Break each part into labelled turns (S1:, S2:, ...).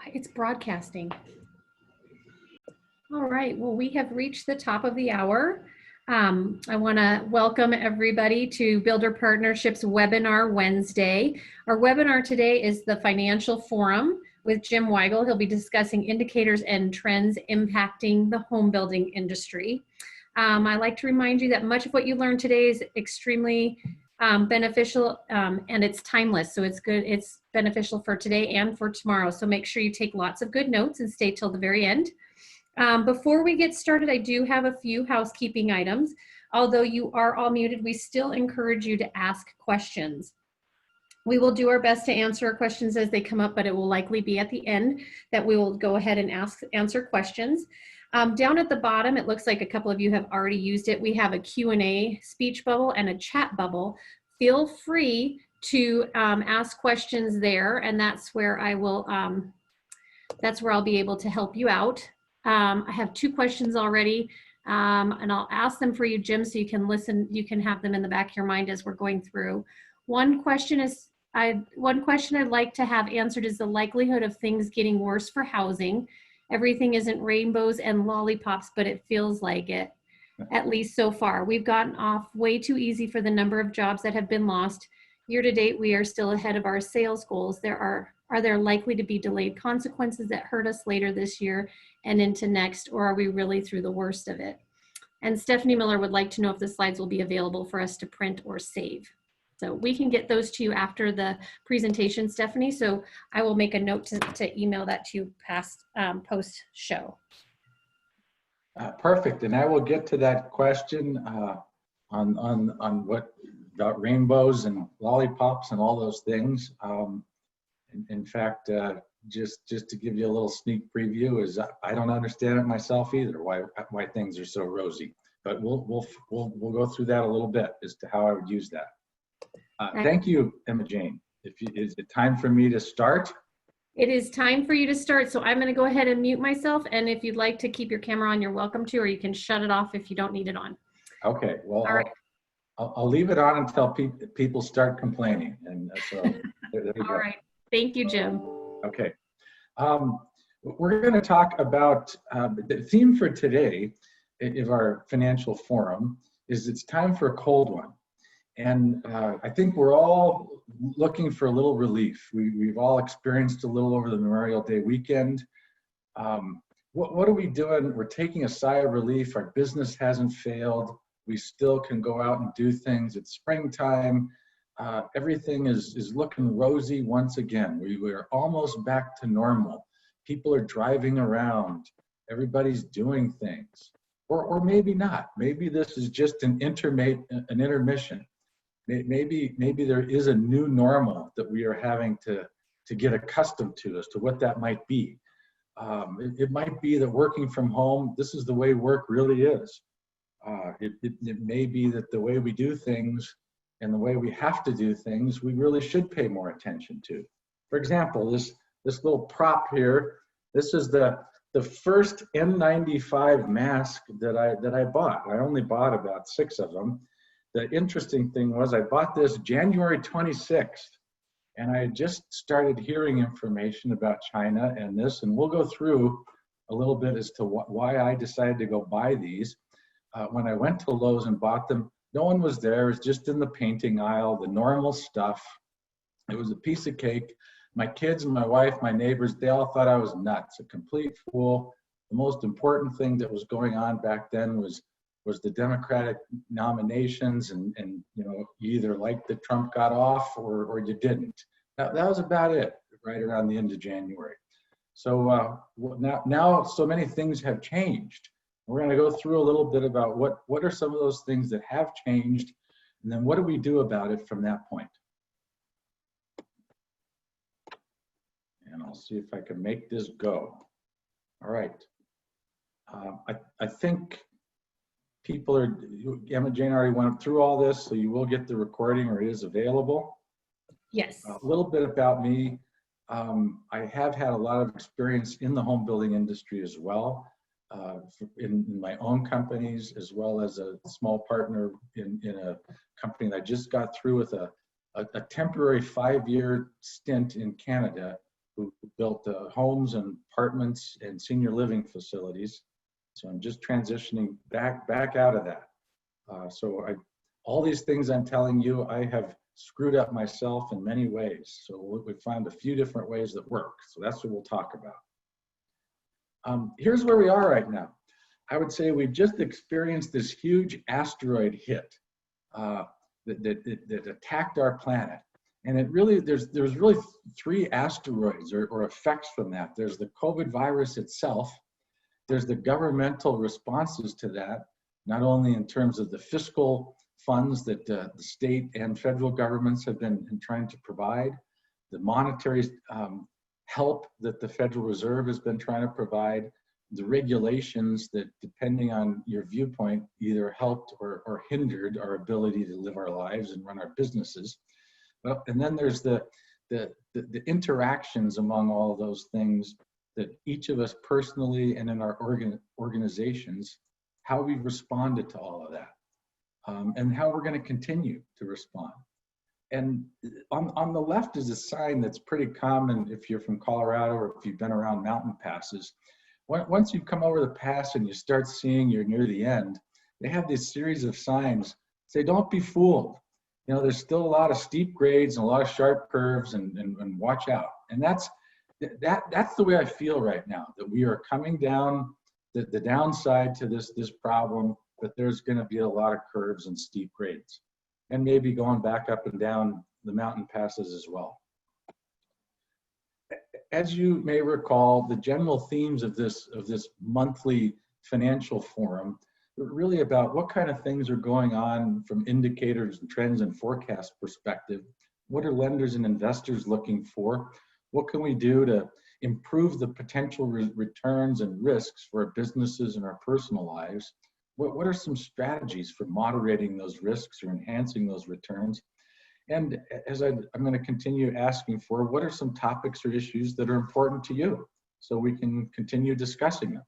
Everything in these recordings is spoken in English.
S1: It's broadcasting. All right, well, we have reached the top of the hour. I want to welcome everybody to Builder Partnerships Webinar Wednesday. Our webinar today is the Financial Forum with Jim Weigel. He'll be discussing indicators and trends impacting the home building industry. I like to remind you that much of what you learned today is extremely beneficial and it's timeless. So it's good. It's beneficial for today and for tomorrow. So make sure you take lots of good notes and stay till the very end. Before we get started, I do have a few housekeeping items. Although you are all muted, we still encourage you to ask questions. We will do our best to answer questions as they come up, but it will likely be at the end that we will go ahead and answer questions. Down at the bottom, it looks like a couple of you have already used it. We have a Q&A speech bubble and a chat bubble. Feel free to ask questions there, and that's where I will. That's where I'll be able to help you out. I have two questions already, and I'll ask them for you, Jim, so you can listen. You can have them in the back of your mind as we're going through. One question I'd like to have answered is the likelihood of things getting worse for housing. Everything isn't rainbows and lollipops, but it feels like it, at least so far. We've gotten off way too easy for the number of jobs that have been lost. Year to date, we are still ahead of our sales goals. Are there likely to be delayed consequences that hurt us later this year and into next, or are we really through the worst of it? And Stephanie Miller would like to know if the slides will be available for us to print or save. So we can get those to you after the presentation, Stephanie. So I will make a note to email that to you post show.
S2: Perfect, and I will get to that question on what about rainbows and lollipops and all those things. In fact, just to give you a little sneak preview, is I don't understand it myself either, why things are so rosy. But we'll go through that a little bit as to how I would use that. Thank you, Emma Jane. Is it time for me to start?
S1: It is time for you to start. So I'm going to go ahead and mute myself. And if you'd like to keep your camera on, you're welcome to, or you can shut it off if you don't need it on.
S2: Okay. Well,
S1: all right.
S2: I'll leave it on until people start complaining. And so there you go.
S1: All right. Thank you, Jim.
S2: Okay. We're going to talk about the theme for today of our financial forum is it's time for a cold one. And I think we're all looking for a little relief. We've all experienced a little over the Memorial Day weekend. What are we doing? We're taking a sigh of relief. Our business hasn't failed. We still can go out and do things. It's springtime. Everything is looking rosy once again. We're almost back to normal. People are driving around. Everybody's doing things. Or maybe not. Maybe this is just an intermission. Maybe there is a new normal that we are having to get accustomed to as to what that might be. It might be that working from home, this is the way work really is. It may be that the way we do things and the way we have to do things, we really should pay more attention to. For example, this little prop here, this is the first N95 mask that I bought. I only bought about 6 of them. The interesting thing was I bought this January 26th, and I had just started hearing information about China and this, and we'll go through a little bit as to why I decided to go buy these. When I went to Lowe's and bought them, no one was there. It was just in the painting aisle, the normal stuff. It was a piece of cake. My kids and my wife, my neighbors, they all thought I was nuts, a complete fool. The most important thing that was going on back then was the Democratic nominations, and you either liked that Trump got off or you didn't. That was about it, right around the end of January. So now so many things have changed. We're going to go through a little bit about what are some of those things that have changed, and then what do we do about it from that point. And I'll see if I can make this go. All right. I think people are, Emma Jane already went through all this, so you will get the recording, or it is available.
S1: Yes.
S2: A little bit about me. I have had a lot of experience in the home building industry as well, in my own companies, as well as a small partner in a company that I just got through with a temporary 5-year stint in Canada who built homes and apartments and senior living facilities. So I'm just transitioning back out of that. All these things I'm telling you, I have screwed up myself in many ways. So we found a few different ways that work. So that's what we'll talk about. Here's where we are right now. I would say we've just experienced this huge asteroid hit that attacked our planet. And there's really three asteroids or effects from that. There's the COVID virus itself. There's the governmental responses to that, not only in terms of the fiscal funds that the state and federal governments have been trying to provide, the monetary help that the Federal Reserve has been trying to provide, the regulations that, depending on your viewpoint, either helped or hindered our ability to live our lives and run our businesses. Well, and then there's the interactions among all of those things that each of us personally and in our organizations, how we've responded to all of that, and how we're going to continue to respond. And on the left is a sign that's pretty common if you're from Colorado or if you've been around mountain passes. Once you come over the pass and you start seeing you're near the end, they have this series of signs say, don't be fooled. You know, there's still a lot of steep grades and a lot of sharp curves and watch out. And that's the way I feel right now, that we are coming down the downside to this problem, that there's going to be a lot of curves and steep grades, and maybe going back up and down the mountain passes as well. As you may recall, the general themes of this monthly financial forum are really about what kind of things are going on from indicators and trends and forecast perspective. What are lenders and investors looking for? What can we do to improve the potential returns and risks for our businesses and our personal lives? What are some strategies for moderating those risks or enhancing those returns? And as I'm going to continue asking for, what are some topics or issues that are important to you so we can continue discussing them?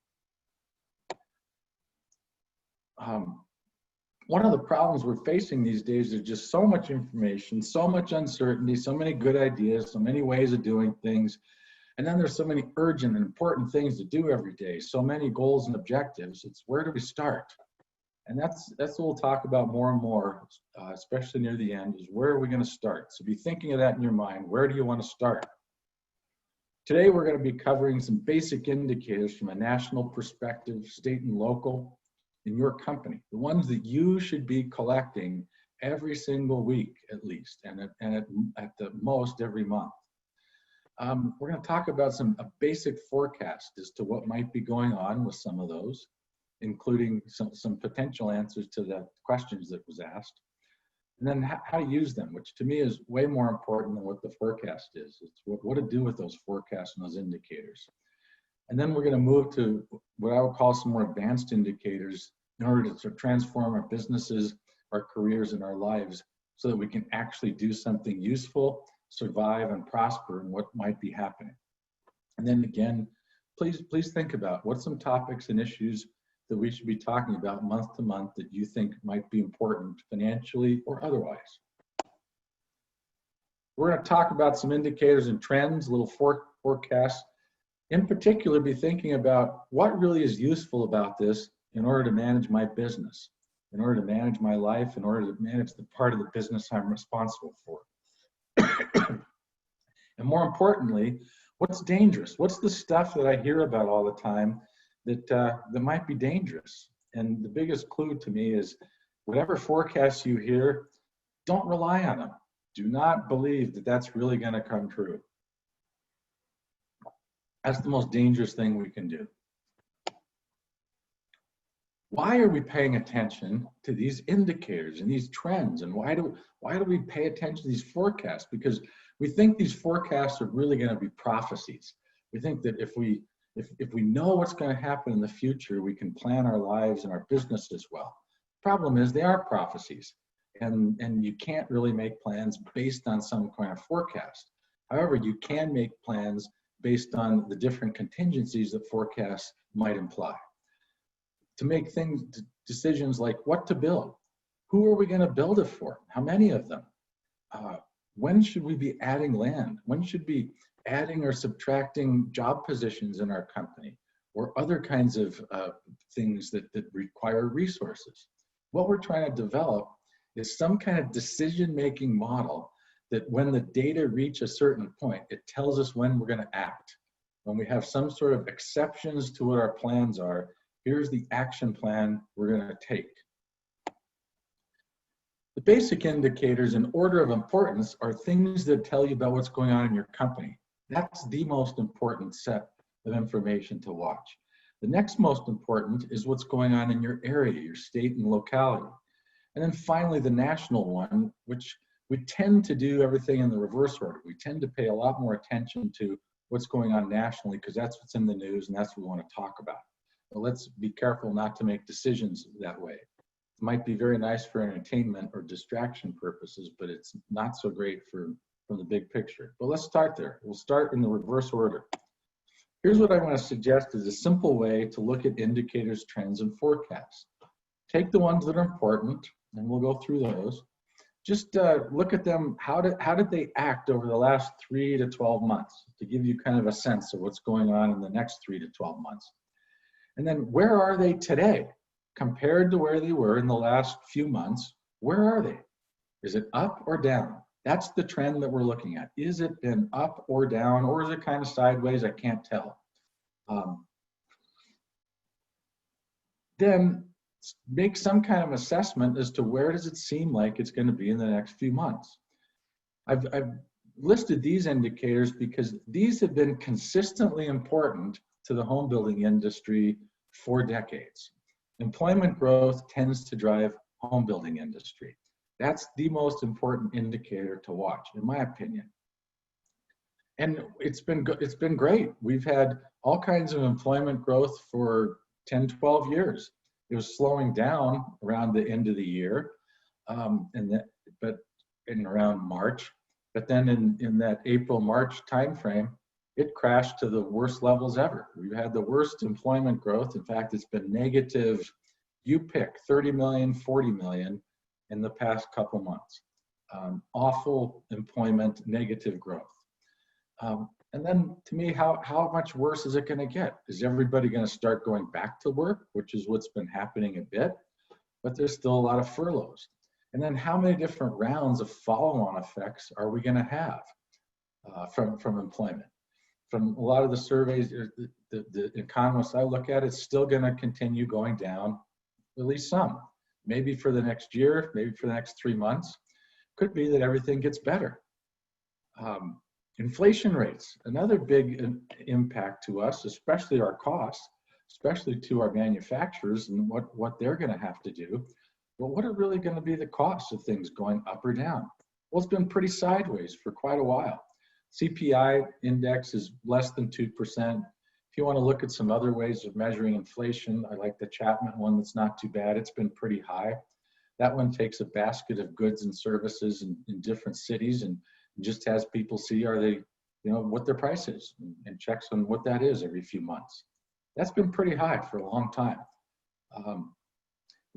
S2: One of the problems we're facing these days is just so much information, so much uncertainty, so many good ideas, so many ways of doing things. And then there's so many urgent and important things to do every day, so many goals and objectives. It's where do we start? And that's what we'll talk about more and more, especially near the end, is where are we going to start? So be thinking of that in your mind. Where do you want to start? Today, we're going to be covering some basic indicators from a national perspective, state and local, in your company, the ones that you should be collecting every single week at least, and at the most every month. We're going to talk about a basic forecast as to what might be going on with some of those, including some potential answers to the questions that was asked, and then how to use them, which to me is way more important than what the forecast is. It's what to do with those forecasts and those indicators. And then we're going to move to what I would call some more advanced indicators in order to transform our businesses, our careers, and our lives so that we can actually do something useful, survive, and prosper in what might be happening. And then again, please think about what's some topics and issues that we should be talking about month to month that you think might be important financially or otherwise. We're going to talk about some indicators and trends, little forecasts. In particular, be thinking about what really is useful about this in order to manage my business, in order to manage my life, in order to manage the part of the business I'm responsible for. And more importantly, what's dangerous? What's the stuff that I hear about all the time that might be dangerous? And the biggest clue to me is whatever forecasts you hear, don't rely on them. Do not believe that that's really going to come true. That's the most dangerous thing we can do. Why are we paying attention to these indicators and these trends? And why do we pay attention to these forecasts? Because we think these forecasts are really going to be prophecies. We think that if we know what's going to happen in the future, we can plan our lives and our businesses well. Problem is, they are prophecies, and you can't really make plans based on some kind of forecast. However, you can make plans based on the different contingencies that forecasts might imply. To make decisions like what to build, who are we going to build it for, how many of them, when should we be adding land, when should we adding or subtracting job positions in our company, or other kinds of things that require resources. What we're trying to develop is some kind of decision-making model that when the data reach a certain point, it tells us when we're going to act. When we have some sort of exceptions to what our plans are, here's the action plan we're going to take. The basic indicators in order of importance are things that tell you about what's going on in your company. That's the most important set of information to watch. The next most important is what's going on in your area, your state and locality. And then finally, the national one, which we tend to do everything in the reverse order. We tend to pay a lot more attention to what's going on nationally because that's what's in the news and that's what we want to talk about. But let's be careful not to make decisions that way. It might be very nice for entertainment or distraction purposes, but it's not so great from the big picture. But let's start there. We'll start in the reverse order. Here's what I want to suggest is a simple way to look at indicators, trends, and forecasts. Take the ones that are important, and we'll go through those. Just look at them, how did they act over the last 3 to 12 months to give you kind of a sense of what's going on in the next 3 to 12 months. And then where are they today? Compared to where they were in the last few months, where are they? Is it up or down? That's the trend that we're looking at. Is it been up or down, or is it kind of sideways? I can't tell. Then make some kind of assessment as to where does it seem like it's going to be in the next few months. I've listed these indicators because these have been consistently important to the home building industry for decades. Employment growth tends to drive home building industry. That's the most important indicator to watch, in my opinion. And it's been great. We've had all kinds of employment growth for 10, 12 years. It was slowing down around the end of the year, but in around March. But then in that April-March timeframe, it crashed to the worst levels ever. We've had the worst employment growth. In fact, it's been negative, you pick, 30 million, 40 million in the past couple months. Awful employment, negative growth. And then to me, how much worse is it going to get? Is everybody going to start going back to work, which is what's been happening a bit, but there's still a lot of furloughs. And then how many different rounds of follow-on effects are we going to have from employment? From a lot of the surveys, the economists I look at, it's still going to continue going down, at least some. Maybe for the next year, maybe for the next 3 months. Could be that everything gets better. Inflation rates, another big impact to us, especially our costs, especially to our manufacturers and what they're going to have to do. Well, what are really going to be the costs of things going up or down? Well, it's been pretty sideways for quite a while. CPI index is less than 2%. If you want to look at some other ways of measuring inflation, I like the Chapman one that's not too bad. It's been pretty high. That one takes a basket of goods and services in different cities and just has people see are they, what their price is and checks on what that is every few months. That's been pretty high for a long time.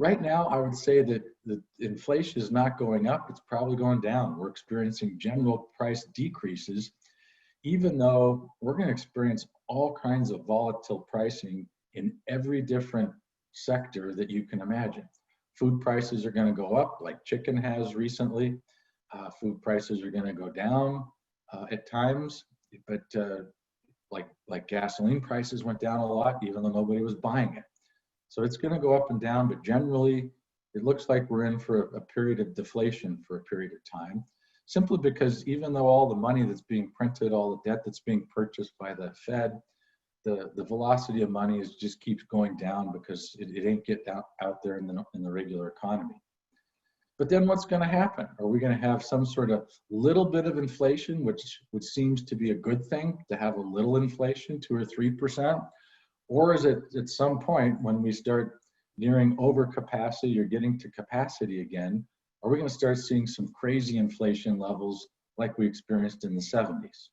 S2: Right now, I would say that the inflation is not going up, it's probably going down. We're experiencing general price decreases, even though we're going to experience all kinds of volatile pricing in every different sector that you can imagine. Food prices are going to go up like chicken has recently. Food prices are going to go down at times, but like gasoline prices went down a lot, even though nobody was buying it. So it's going to go up and down, but generally it looks like we're in for a period of deflation for a period of time, simply because even though all the money that's being printed, all the debt that's being purchased by the Fed, the velocity of money just keeps going down because it ain't get out there in the regular economy. But then what's going to happen? Are we going to have some sort of little bit of inflation, which seems to be a good thing to have a little inflation, 2 or 3%? Or is it at some point when we start nearing overcapacity or getting to capacity again, are we going to start seeing some crazy inflation levels like we experienced in the 70s?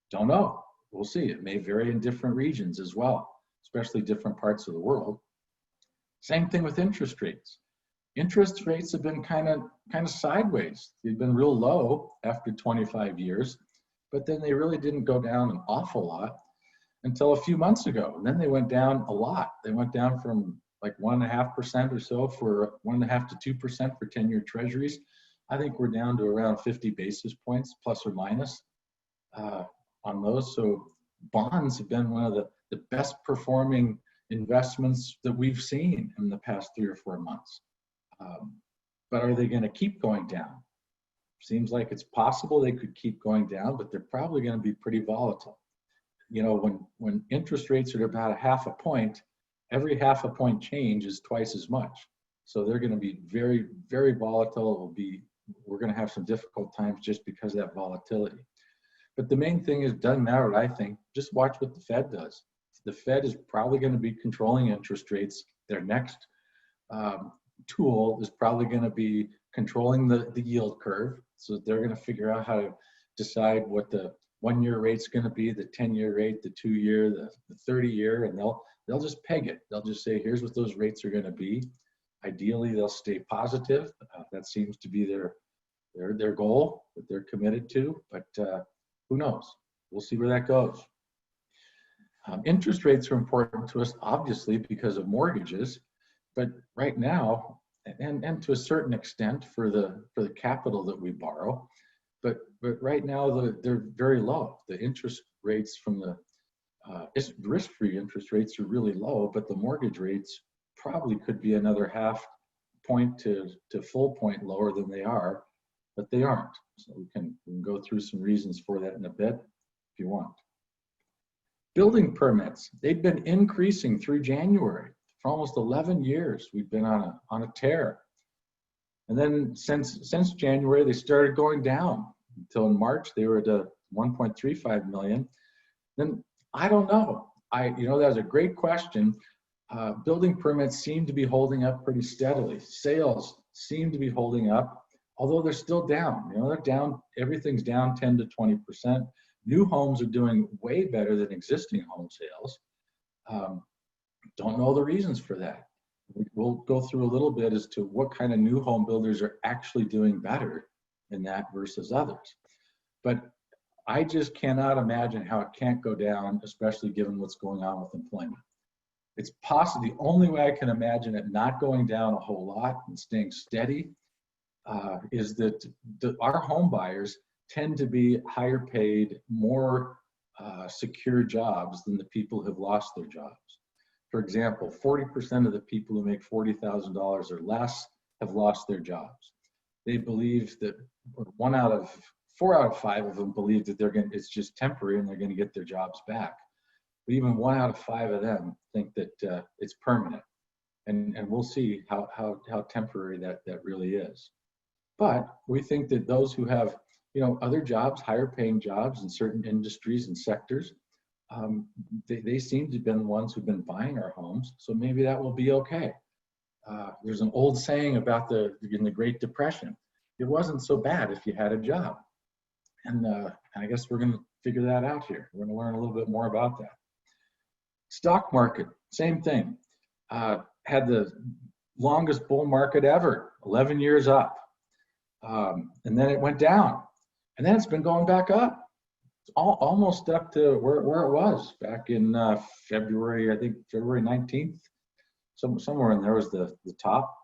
S2: Don't know. We'll see. It may vary in different regions as well, especially different parts of the world. Same thing with interest rates. Interest rates have been kind of sideways. They've been real low after 25 years. but then they really didn't go down an awful lot until a few months ago. And then they went down a lot. They went down from like 1.5% or so for 1.5 to 2% for 10-year treasuries. I think we're down to around 50 basis points plus or minus on those. So bonds have been one of the best performing investments that we've seen in the past 3 or 4 months. But are they going to keep going down? Seems like it's possible they could keep going down, but they're probably going to be pretty volatile. You know, when interest rates are about 0.5 point, every 0.5 point change is twice as much. So they're going to be very, very volatile. We're going to have some difficult times just because of that volatility. But the main thing is, doesn't matter, I think, just watch what the Fed does. The Fed is probably going to be controlling interest rates. Their next tool is probably going to be controlling the yield curve. So they're going to figure out how to decide what the 1-year rate's going to be, the 10-year rate, the 2-year, the 30-year, and they'll just peg it. They'll just say, here's what those rates are going to be. Ideally, they'll stay positive. That seems to be their goal that they're committed to, but who knows? We'll see where that goes. Interest rates are important to us, obviously, because of mortgages, but right now, and to a certain extent for the capital that we borrow, but right now they're very low. The interest rates from the risk-free interest rates are really low, but the mortgage rates probably could be another 0.5 point to full point lower than they are, but they aren't. So we can go through some reasons for that in a bit if you want. Building permits, they've been increasing through January. For almost 11 years, we've been on a tear. And then since January, they started going down until in March, they were at 1.35 million. Then I don't know. That was a great question. Building permits seem to be holding up pretty steadily. Sales seem to be holding up, although they're still down. They're down, everything's down 10 to 20%. New homes are doing way better than existing home sales. Don't know the reasons for that. We'll go through a little bit as to what kind of new home builders are actually doing better in that versus others. But I just cannot imagine how it can't go down, especially given what's going on with employment. It's possible, the only way I can imagine it not going down a whole lot and staying steady is that our home buyers tend to be higher paid, more secure jobs than the who have lost their jobs. For example, 40% of the people who make $40,000 or less have lost their jobs. They believe that 4 out of 5 of them believe that it's just temporary and they're going to get their jobs back. But even 1 out of 5 of them think that it's permanent. And we'll see how temporary that really is. But we think that those who have other jobs, higher paying jobs in certain industries and sectors, they seem to have been the ones who've been buying our homes. So maybe that will be okay. There's an old saying about in the Great Depression, it wasn't so bad if you had a job. And I guess we're going to figure that out here. We're going to learn a little bit more about that. Stock market, same thing. Had the longest bull market ever, 11 years up. And then it went down. And then it's been going back up. It's almost up to where it was back in February, I think February 19th. Somewhere in there was the top.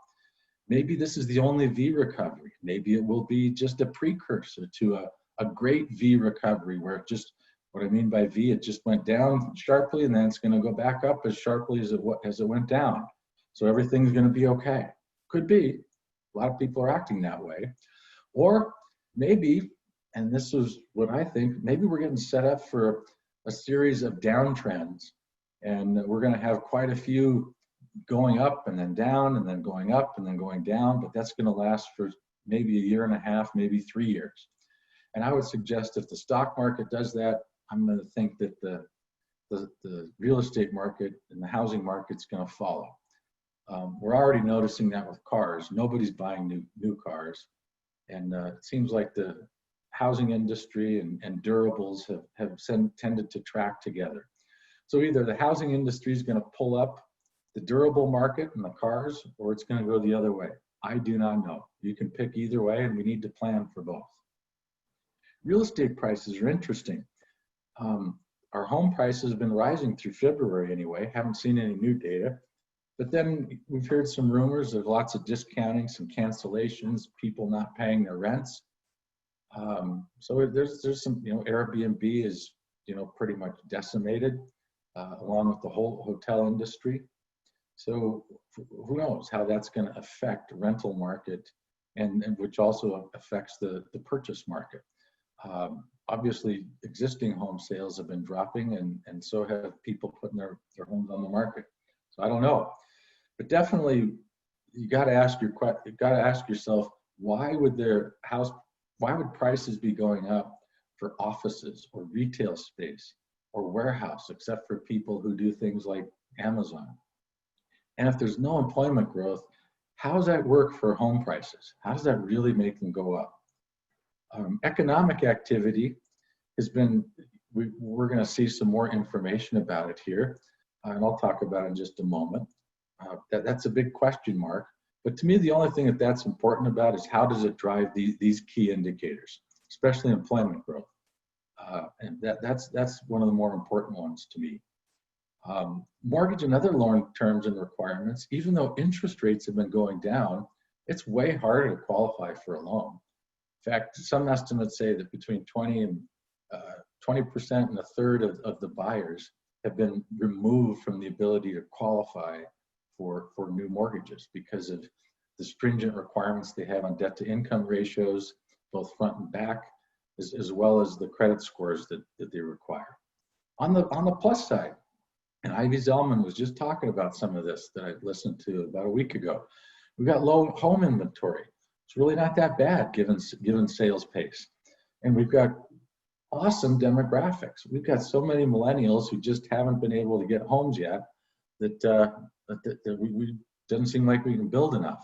S2: Maybe this is the only V recovery. Maybe it will be just a precursor to a great V recovery where what I mean by V, it just went down sharply and then it's going to go back up as sharply as it went down. So everything's going to be okay. Could be. A lot of people are acting that way. Or maybe, and this is what I think, maybe we're getting set up for a series of downtrends and we're going to have quite a few going up and then down and then going up and then going down, but that's going to last for maybe 1.5 years, maybe 3 years. And I would suggest if the stock market does that, I'm going to think that the real estate market and the housing market's going to follow. We're already noticing that with cars. Nobody's buying new cars. And it seems like the housing industry and durables have tended to track together. So either the housing industry is going to pull up the durable market and the cars, or it's going to go the other way. I do not know. You can pick either way, and we need to plan for both. Real estate prices are interesting. Our home prices have been rising through February anyway. Haven't seen any new data. But then we've heard some rumors of lots of discounting, some cancellations, people not paying their rents. So there's some, Airbnb is, pretty much decimated, along with the whole hotel industry. So who knows how that's going to affect the rental market, and which also affects the purchase market. Obviously, existing home sales have been dropping, and so have people putting their homes on the market. So I don't know, but definitely you got to ask yourself, why would prices be going up for offices or retail space or warehouse, except for people who do things like Amazon? And if there's no employment growth, how does that work for home prices? How does that really make them go up? Economic activity has been, we're going to see some more information about it here, and I'll talk about it in just a moment. That's a big question mark. But to me, the only thing that's important about is how does it drive these key indicators, especially employment growth. And that's one of the more important ones to me. Mortgage and other loan terms and requirements, even though interest rates have been going down, it's way harder to qualify for a loan. In fact, some estimates say that between 20% and a third of the buyers have been removed from the ability to qualify for new mortgages because of the stringent requirements they have on debt to income ratios, both front and back, as well as the credit scores that they require. On the plus side, and Ivy Zellman was just talking about some of this that I listened to about a week ago. We've got low home inventory. It's really not that bad given sales pace. And we've got awesome demographics. We've got so many millennials who just haven't been able to get homes yet that we doesn't seem like we can build enough.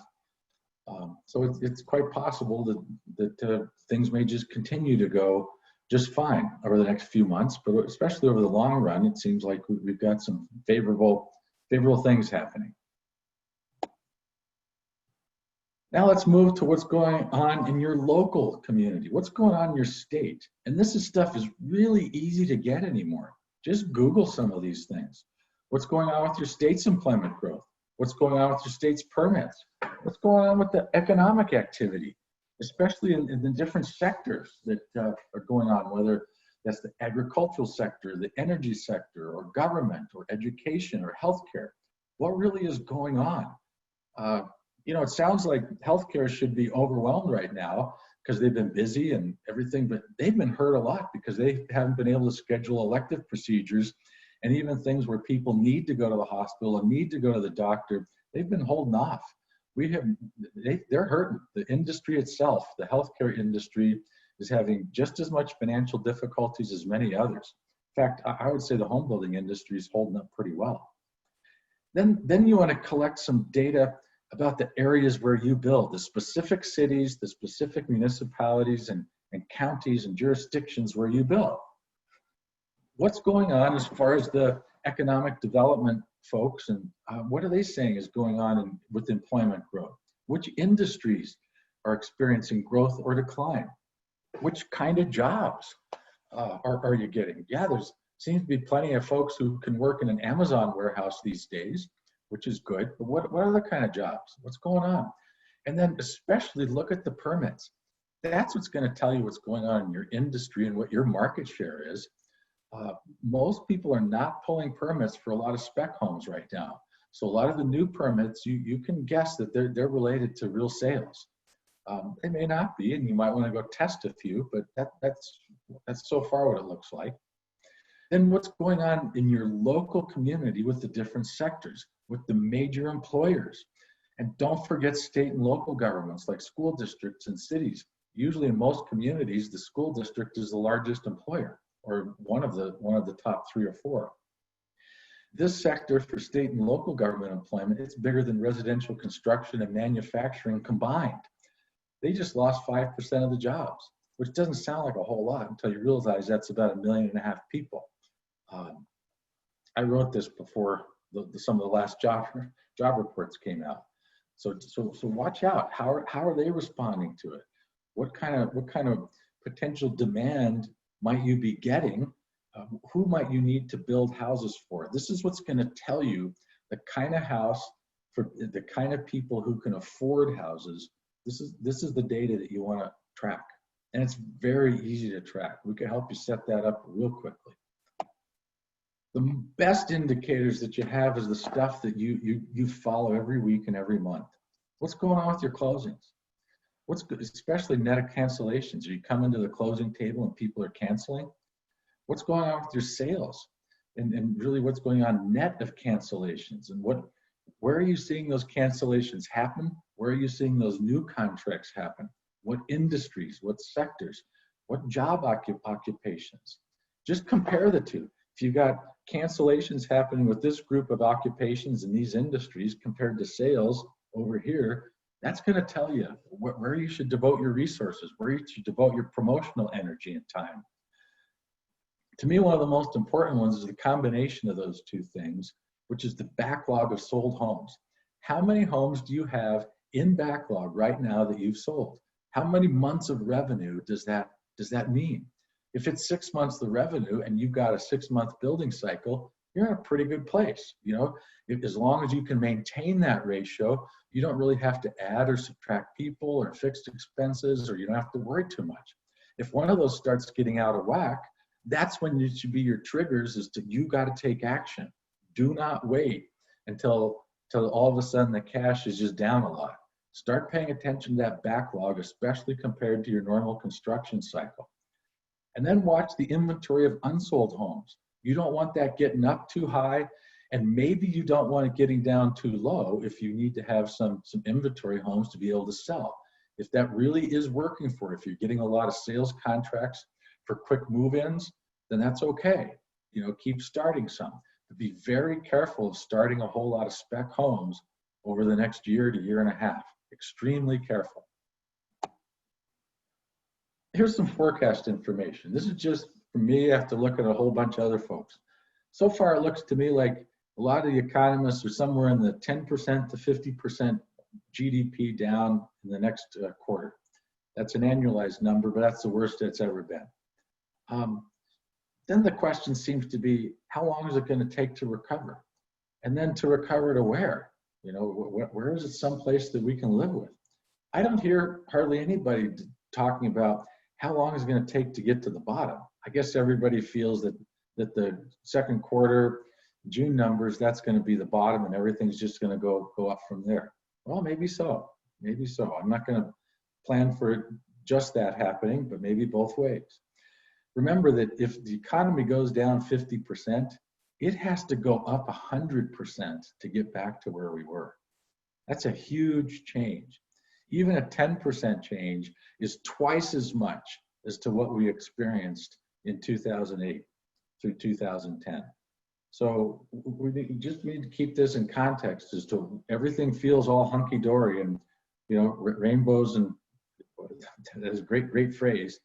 S2: So it's quite possible that things may just continue to go just fine over the next few months, but especially over the long run, it seems like we've got some favorable things happening. Now let's move to what's going on in your local community. What's going on in your state? And this stuff is really easy to get anymore. Just Google some of these things. What's going on with your state's employment growth? What's going on with your state's permits? What's going on with the economic activity, especially in the different sectors that are going on, whether that's the agricultural sector, the energy sector, or government, or education, or healthcare. What really is going on? It sounds like healthcare should be overwhelmed right now because they've been busy and everything, but they've been hurt a lot because they haven't been able to schedule elective procedures and even things where people need to go to the hospital and need to go to the doctor. They've been holding off. They're hurting. The industry itself, the healthcare industry, is having just as much financial difficulties as many others. In fact, I would say the home building industry is holding up pretty well. Then you want to collect some data about the areas where you build, the specific cities, the specific municipalities and counties and jurisdictions where you build. What's going on as far as the economic development folks, and what are they saying is going on with employment growth? Which industries are experiencing growth or decline? Which kind of jobs are you getting? Yeah, there's seems to be plenty of folks who can work in an Amazon warehouse these days, which is good, but what other kind of jobs? What's going on? And then especially look at the permits. That's what's going to tell you what's going on in your industry and what your market share is. Most people are not pulling permits for a lot of spec homes right now. So a lot of the new permits, you can guess that they're related to real sales. They may not be, and you might want to go test a few, but that's so far what it looks like. Then what's going on in your local community with the different sectors, with the major employers? And don't forget state and local governments like school districts and cities. Usually in most communities, the school district is the largest employer, or one of the top 3 or 4. This sector for state and local government employment, it's bigger than residential construction and manufacturing combined. They just lost 5% of the jobs, which doesn't sound like a whole lot until you realize that's about 1.5 million people. I wrote this before some of the last job reports came out. So watch out. How are they responding to it? What kind of potential demand might you be getting? Who might you need to build houses for? This is what's going to tell you the kind of house for the kind of people who can afford houses. This is the data that you want to track. And it's very easy to track. We can help you set that up real quickly. The best indicators that you have is the stuff that you follow every week and every month. What's going on with your closings? What's good, especially net of cancellations? Are you coming to the closing table and people are canceling? What's going on with your sales? And really what's going on net of cancellations? And where are you seeing those cancellations happen? Where are you seeing those new contracts happen? What industries, what sectors, what job occupations? Just compare the two. If you've got cancellations happening with this group of occupations in these industries compared to sales over here, that's going to tell you where you should devote your resources, where you should devote your promotional energy and time. To me, one of the most important ones is the combination of those two things, which is the backlog of sold homes. How many homes do you have in backlog right now that you've sold? How many months of revenue does that mean? If it's 6 months the revenue and you've got a 6-month building cycle, you're in a pretty good place. You know, as long as you can maintain that ratio, you don't really have to add or subtract people or fixed expenses, or you don't have to worry too much. If one of those starts getting out of whack, that's when it should be your triggers, is to, you got to take action. Do not wait until all of a sudden the cash is just down a lot. Start paying attention to that backlog, especially compared to your normal construction cycle. And then watch the inventory of unsold homes. You don't want that getting up too high, and maybe you don't want it getting down too low if you need to have some inventory homes to be able to sell. If that really is working for you, if you're getting a lot of sales contracts for quick move-ins, then that's okay. You know, keep starting some. But be very careful of starting a whole lot of spec homes over the next year to year and a half. Extremely careful. Here's some forecast information. This is just for me after looking at a whole bunch of other folks. So far, it looks to me like a lot of the economists are somewhere in the 10% to 50% GDP down in the next quarter. That's an annualized number, but that's the worst it's ever been. Then the question seems to be, how long is it going to take to recover? And then to recover to where? You know, where is it someplace that we can live with? I don't hear hardly anybody talking about how long is it going to take to get to the bottom. I guess everybody feels that the second quarter, June numbers, that's going to be the bottom and everything's just going to go up from there. Well, maybe so. Maybe so. I'm not going to plan for just that happening, but maybe both ways. Remember that if the economy goes down 50%, it has to go up 100% to get back to where we were. That's a huge change. Even a 10% change is twice as much as to what we experienced in 2008 through 2010. So we just need to keep this in context as to everything feels all hunky-dory and, you know, rainbows, and that is a great phrase,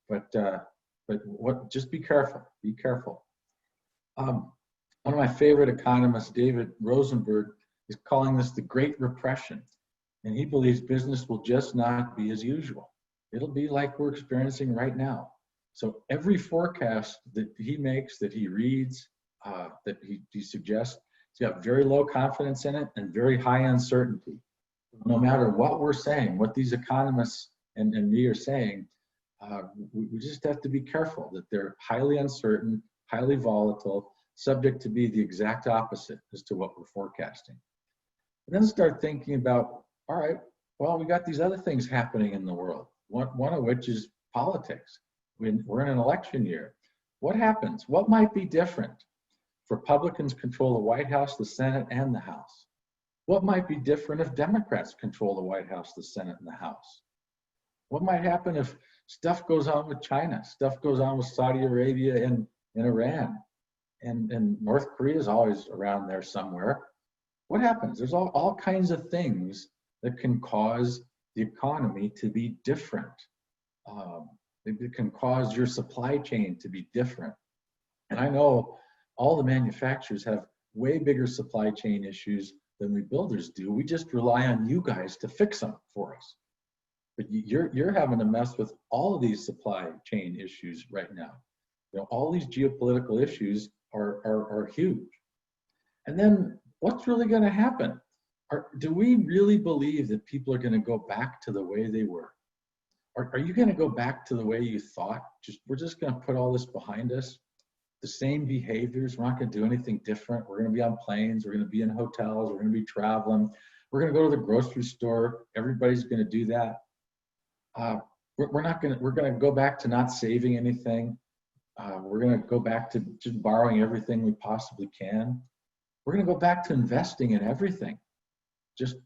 S2: but just be careful, be careful. One of my favorite economists, David Rosenberg, is calling this the Great Repression. And he believes business will just not be as usual. It'll be like we're experiencing right now. So every forecast that he makes, that he reads, that he suggests, he's got very low confidence in it and very high uncertainty. No matter what we're saying, what these economists and me are saying, we just have to be careful that they're highly uncertain, highly volatile, subject to be the exact opposite as to what we're forecasting. And then start thinking about, all right, well, we got these other things happening in the world, one of which is politics. We're in an election year. What happens? What might be different if Republicans control the White House, the Senate, and the House? What might be different if Democrats control the White House, the Senate, and the House? What might happen if stuff goes on with China, stuff goes on with Saudi Arabia and Iran, and North Korea is always around there somewhere? What happens? There's all kinds of things that can cause the economy to be different. It can cause your supply chain to be different. And I know all the manufacturers have way bigger supply chain issues than we builders do. We just rely on you guys to fix them for us. but you're having to mess with all of these supply chain issues right now. You know, all these geopolitical issues are huge. And then what's really going to happen? Do we really believe that people are going to go back to the way they were? Are you going to go back to the way you thought? We're just going to put all this behind us? The same behaviors, we're not going to do anything different. We're going to be on planes, we're going to be in hotels, we're going to be traveling, we're going to go to the grocery store. Everybody's going to do that. We're going to go back to not saving anything. We're going to go back to just borrowing everything we possibly can. We're going to go back to investing in everything. Just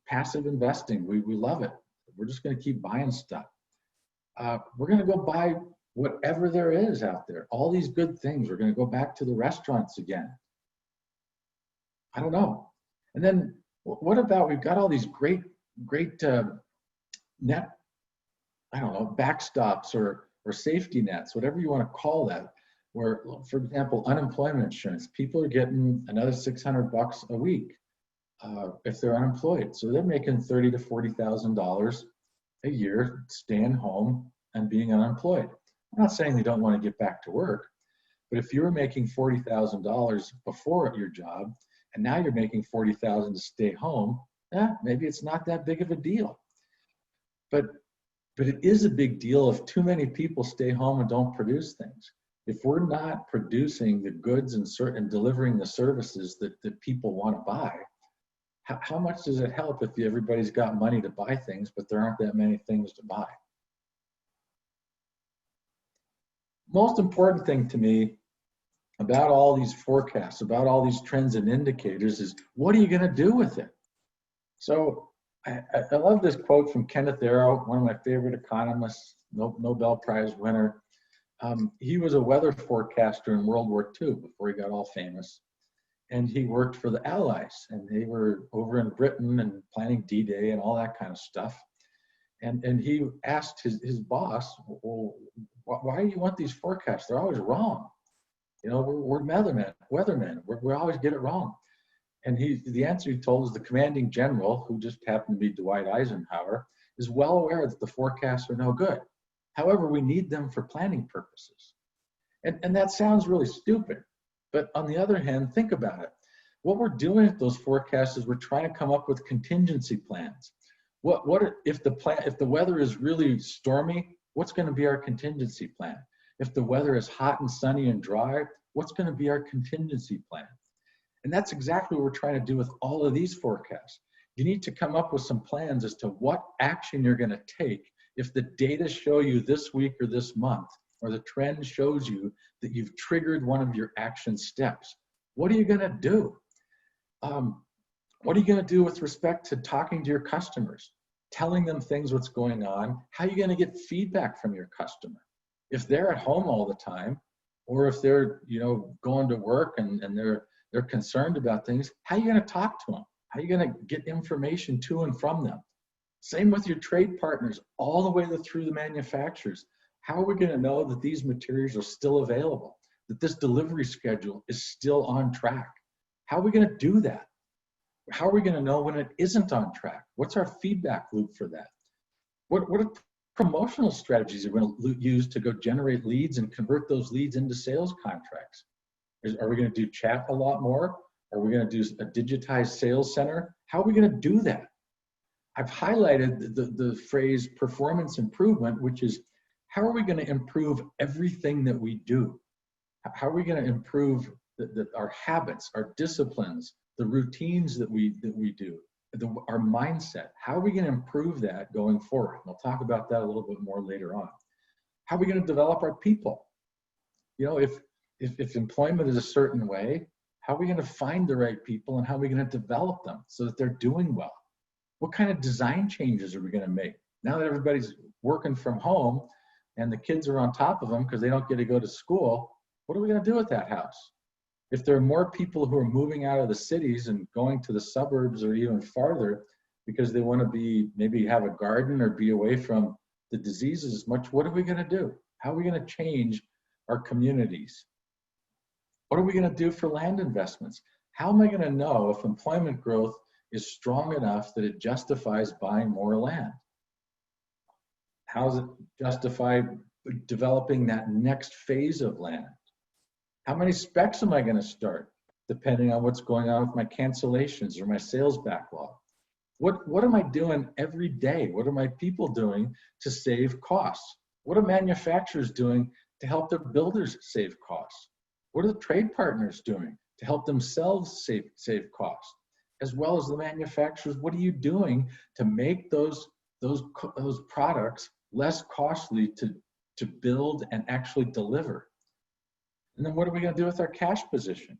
S2: passive investing. We love it. We're just going to keep buying stuff. We're going to go buy whatever there is out there. All these good things. We're going to go back to the restaurants again. I don't know. And then what about, we've got all these great net, I don't know, backstops or safety nets, whatever you want to call that, where, for example, unemployment insurance, people are getting another $600 a week if they're unemployed. So they're making $30,000 to $40,000 a year staying home and being unemployed. I'm not saying they don't want to get back to work, but if you were making $40,000 before your job, and now you're making $40,000 to stay home, maybe it's not that big of a deal. But it is a big deal if too many people stay home and don't produce things. If we're not producing the goods and delivering the services that people want to buy, how much does it help if everybody's got money to buy things, but there aren't that many things to buy? Most important thing to me about all these forecasts, about all these trends and indicators is, what are you going to do with it? So I love this quote from Kenneth Arrow, one of my favorite economists, Nobel Prize winner. He was a weather forecaster in World War II before he got all famous. And he worked for the Allies, and they were over in Britain and planning D-Day and all that kind of stuff. And he asked his boss, well, why do you want these forecasts? They're always wrong. You know, we're weathermen. We always get it wrong. And the answer he told is the commanding general, who just happened to be Dwight Eisenhower, is well aware that the forecasts are no good. However, we need them for planning purposes. And that sounds really stupid. But on the other hand, think about it. What we're doing with those forecasts is we're trying to come up with contingency plans. If the weather is really stormy, what's going to be our contingency plan? If the weather is hot and sunny and dry, what's going to be our contingency plan? And that's exactly what we're trying to do with all of these forecasts. You need to come up with some plans as to what action you're going to take if the data show you this week or this month, or the trend shows you that you've triggered one of your action steps. What are you going to do? What are you going to do with respect to talking to your customers, telling them things, what's going on? How are you going to get feedback from your customer? If they're at home all the time, or if they're going to work and they're concerned about things, how are you going to talk to them? How are you going to get information to and from them? Same with your trade partners, all the way through the manufacturers. How are we going to know that these materials are still available, that this delivery schedule is still on track? How are we going to do that? How are we going to know when it isn't on track? What's our feedback loop for that? What are promotional strategies we're going to use to go generate leads and convert those leads into sales contracts? Are we going to do chat a lot more? Are we going to do a digitized sales center? How are we going to do that? I've highlighted the phrase performance improvement, which is, how are we going to improve everything that we do? How are we going to improve our habits, our disciplines, the routines that we do, our mindset? How are we going to improve that going forward? And we'll talk about that a little bit more later on. How are we going to develop our people? If employment is a certain way, how are we going to find the right people, and how are we going to develop them so that they're doing well? What kind of design changes are we going to make? Now that everybody's working from home and the kids are on top of them because they don't get to go to school, what are we going to do with that house? If there are more people who are moving out of the cities and going to the suburbs or even farther because they want to maybe have a garden or be away from the diseases as much, what are we going to do? How are we going to change our communities? What are we going to do for land investments? How am I going to know if employment growth is strong enough that it justifies buying more land? How does it justify developing that next phase of land? How many specs am I going to start, depending on what's going on with my cancellations or my sales backlog? What am I doing every day? What are my people doing to save costs? What are manufacturers doing to help their builders save costs? What are the trade partners doing to help themselves save costs? As well as the manufacturers, what are you doing to make those products less costly to build and actually deliver? And then what are we going to do with our cash position?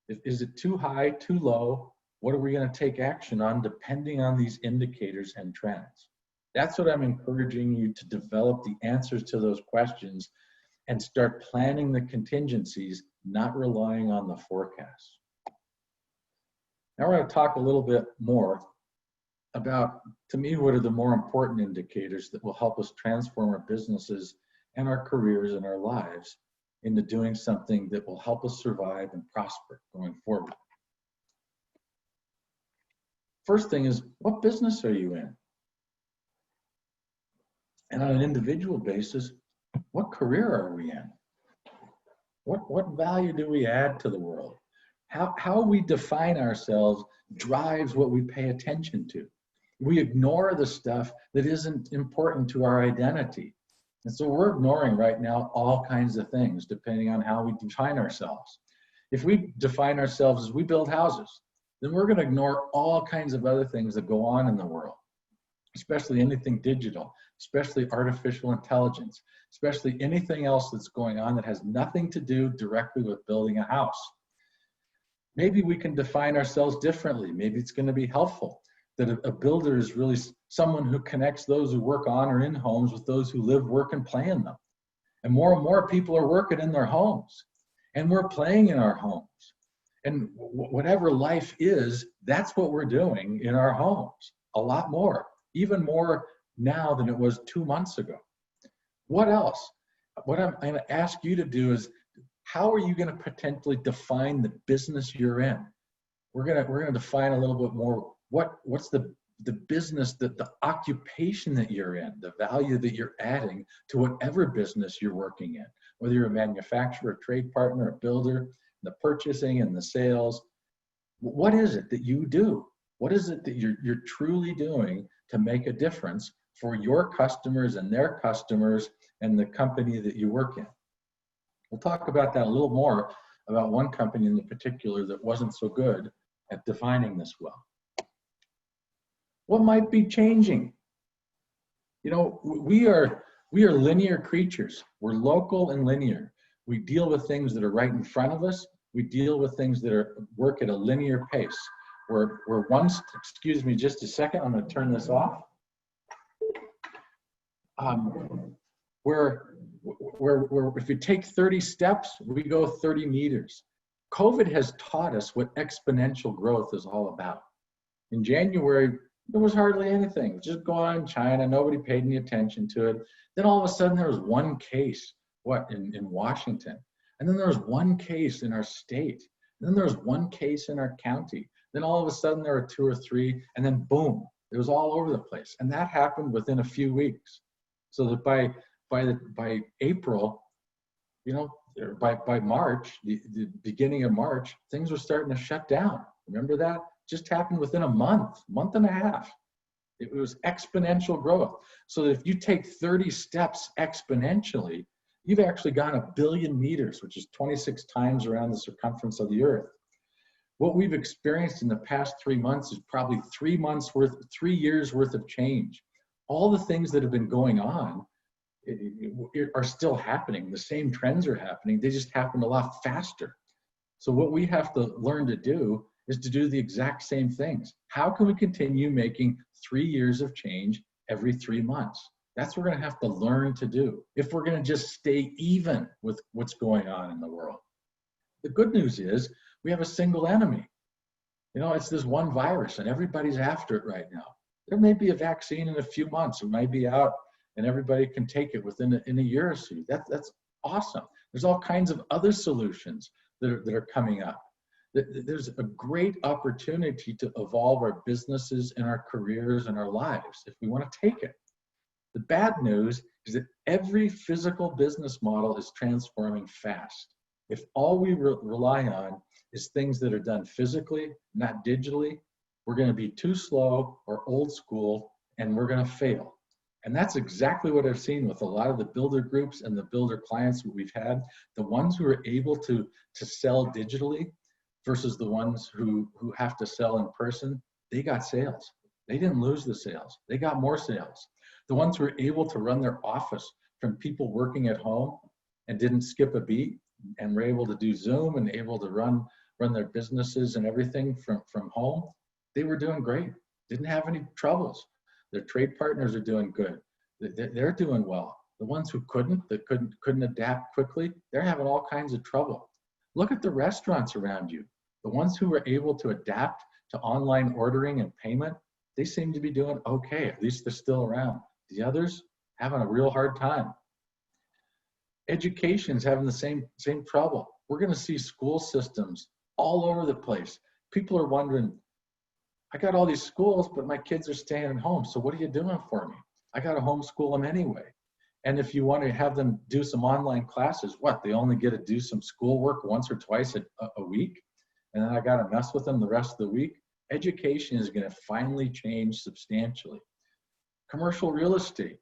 S2: Is it too high, too low? What are we going to take action on depending on these indicators and trends? That's what I'm encouraging you to develop the answers to those questions and start planning the contingencies, not relying on the forecast. Now we're going to talk a little bit more about, to me, what are the more important indicators that will help us transform our businesses and our careers and our lives into doing something that will help us survive and prosper going forward. First thing is, what business are you in? And on an individual basis, what career are we in? What value do we add to the world? How we define ourselves drives what we pay attention to. We ignore the stuff that isn't important to our identity. And so we're ignoring right now all kinds of things depending on how we define ourselves. If we define ourselves as we build houses, then we're going to ignore all kinds of other things that go on in the world, especially anything digital, especially artificial intelligence, especially anything else that's going on that has nothing to do directly with building a house. Maybe we can define ourselves differently. Maybe it's going to be helpful that a builder is really someone who connects those who work on or in homes with those who live, work, and play in them. And more people are working in their homes, and we're playing in our homes. And whatever life is, that's what we're doing in our homes. A lot more, even more now than it was 2 months ago. What else? What I'm going to ask you to do is, how are you going to potentially define the business you're in? We're going to define a little bit more what's the business, the occupation that you're in, the value that you're adding to whatever business you're working in, whether you're a manufacturer, a trade partner, a builder, the purchasing and the sales. What is it that you do? What is it that you're truly doing to make a difference for your customers and their customers and the company that you work in? We'll talk about that a little more, about one company in particular that wasn't so good at defining this well. What might be changing? You know, we are linear creatures. We're local and linear. We deal with things that are right in front of us. We deal with things that work at a linear pace. Excuse me just a second, I'm going to turn this off. If you take 30 steps, we go 30 meters. COVID has taught us what exponential growth is all about. In January, there was hardly anything, just going on in China, nobody paid any attention to it. Then all of a sudden there was one case, in Washington. And then there was one case in our state. And then there was one case in our county. Then all of a sudden there were 2 or 3, and then boom, it was all over the place. And that happened within a few weeks. So that by April, you know, by March, the beginning of March, things were starting to shut down. Remember that? Just happened within a month and a half. It was exponential growth. So that if you take 30 steps exponentially, you've actually gone 1 billion meters, which is 26 times around the circumference of the earth. What we've experienced in the past 3 months is probably 3 years worth of change. All the things that have been going on are still happening. The same trends are happening. They just happen a lot faster. So what we have to learn to do is to do the exact same things. How can we continue making 3 years of change every 3 months? That's what we're going to have to learn to do if we're going to just stay even with what's going on in the world. The good news is we have a single enemy. You know, it's this one virus and everybody's after it right now. There may be a vaccine in a few months. It might be out and everybody can take it within a year or two. That's awesome. There's all kinds of other solutions that are coming up. There's a great opportunity to evolve our businesses and our careers and our lives if we want to take it. The bad news is that every physical business model is transforming fast. If all we rely on is things that are done physically, not digitally, we're going to be too slow or old school, and we're going to fail. And that's exactly what I've seen with a lot of the builder groups and the builder clients that we've had. The ones who are able to sell digitally versus the ones who have to sell in person, they got sales. They didn't lose the sales. They got more sales. The ones who were able to run their office from people working at home and didn't skip a beat and were able to do Zoom and able to run their businesses and everything from home, they were doing great. Didn't have any troubles. Their trade partners are doing good. They're doing well. The ones who couldn't adapt quickly, they're having all kinds of trouble. Look at the restaurants around you. The ones who were able to adapt to online ordering and payment, they seem to be doing okay. At least they're still around. The others having a real hard time. Education's having the same trouble. We're going to see school systems all over the place. People are wondering, I got all these schools, but my kids are staying at home. So what are you doing for me? I got to homeschool them anyway. And if you want to have them do some online classes, what? They only get to do some schoolwork once or twice a week? And then I got to mess with them the rest of the week? Education is going to finally change substantially. Commercial real estate.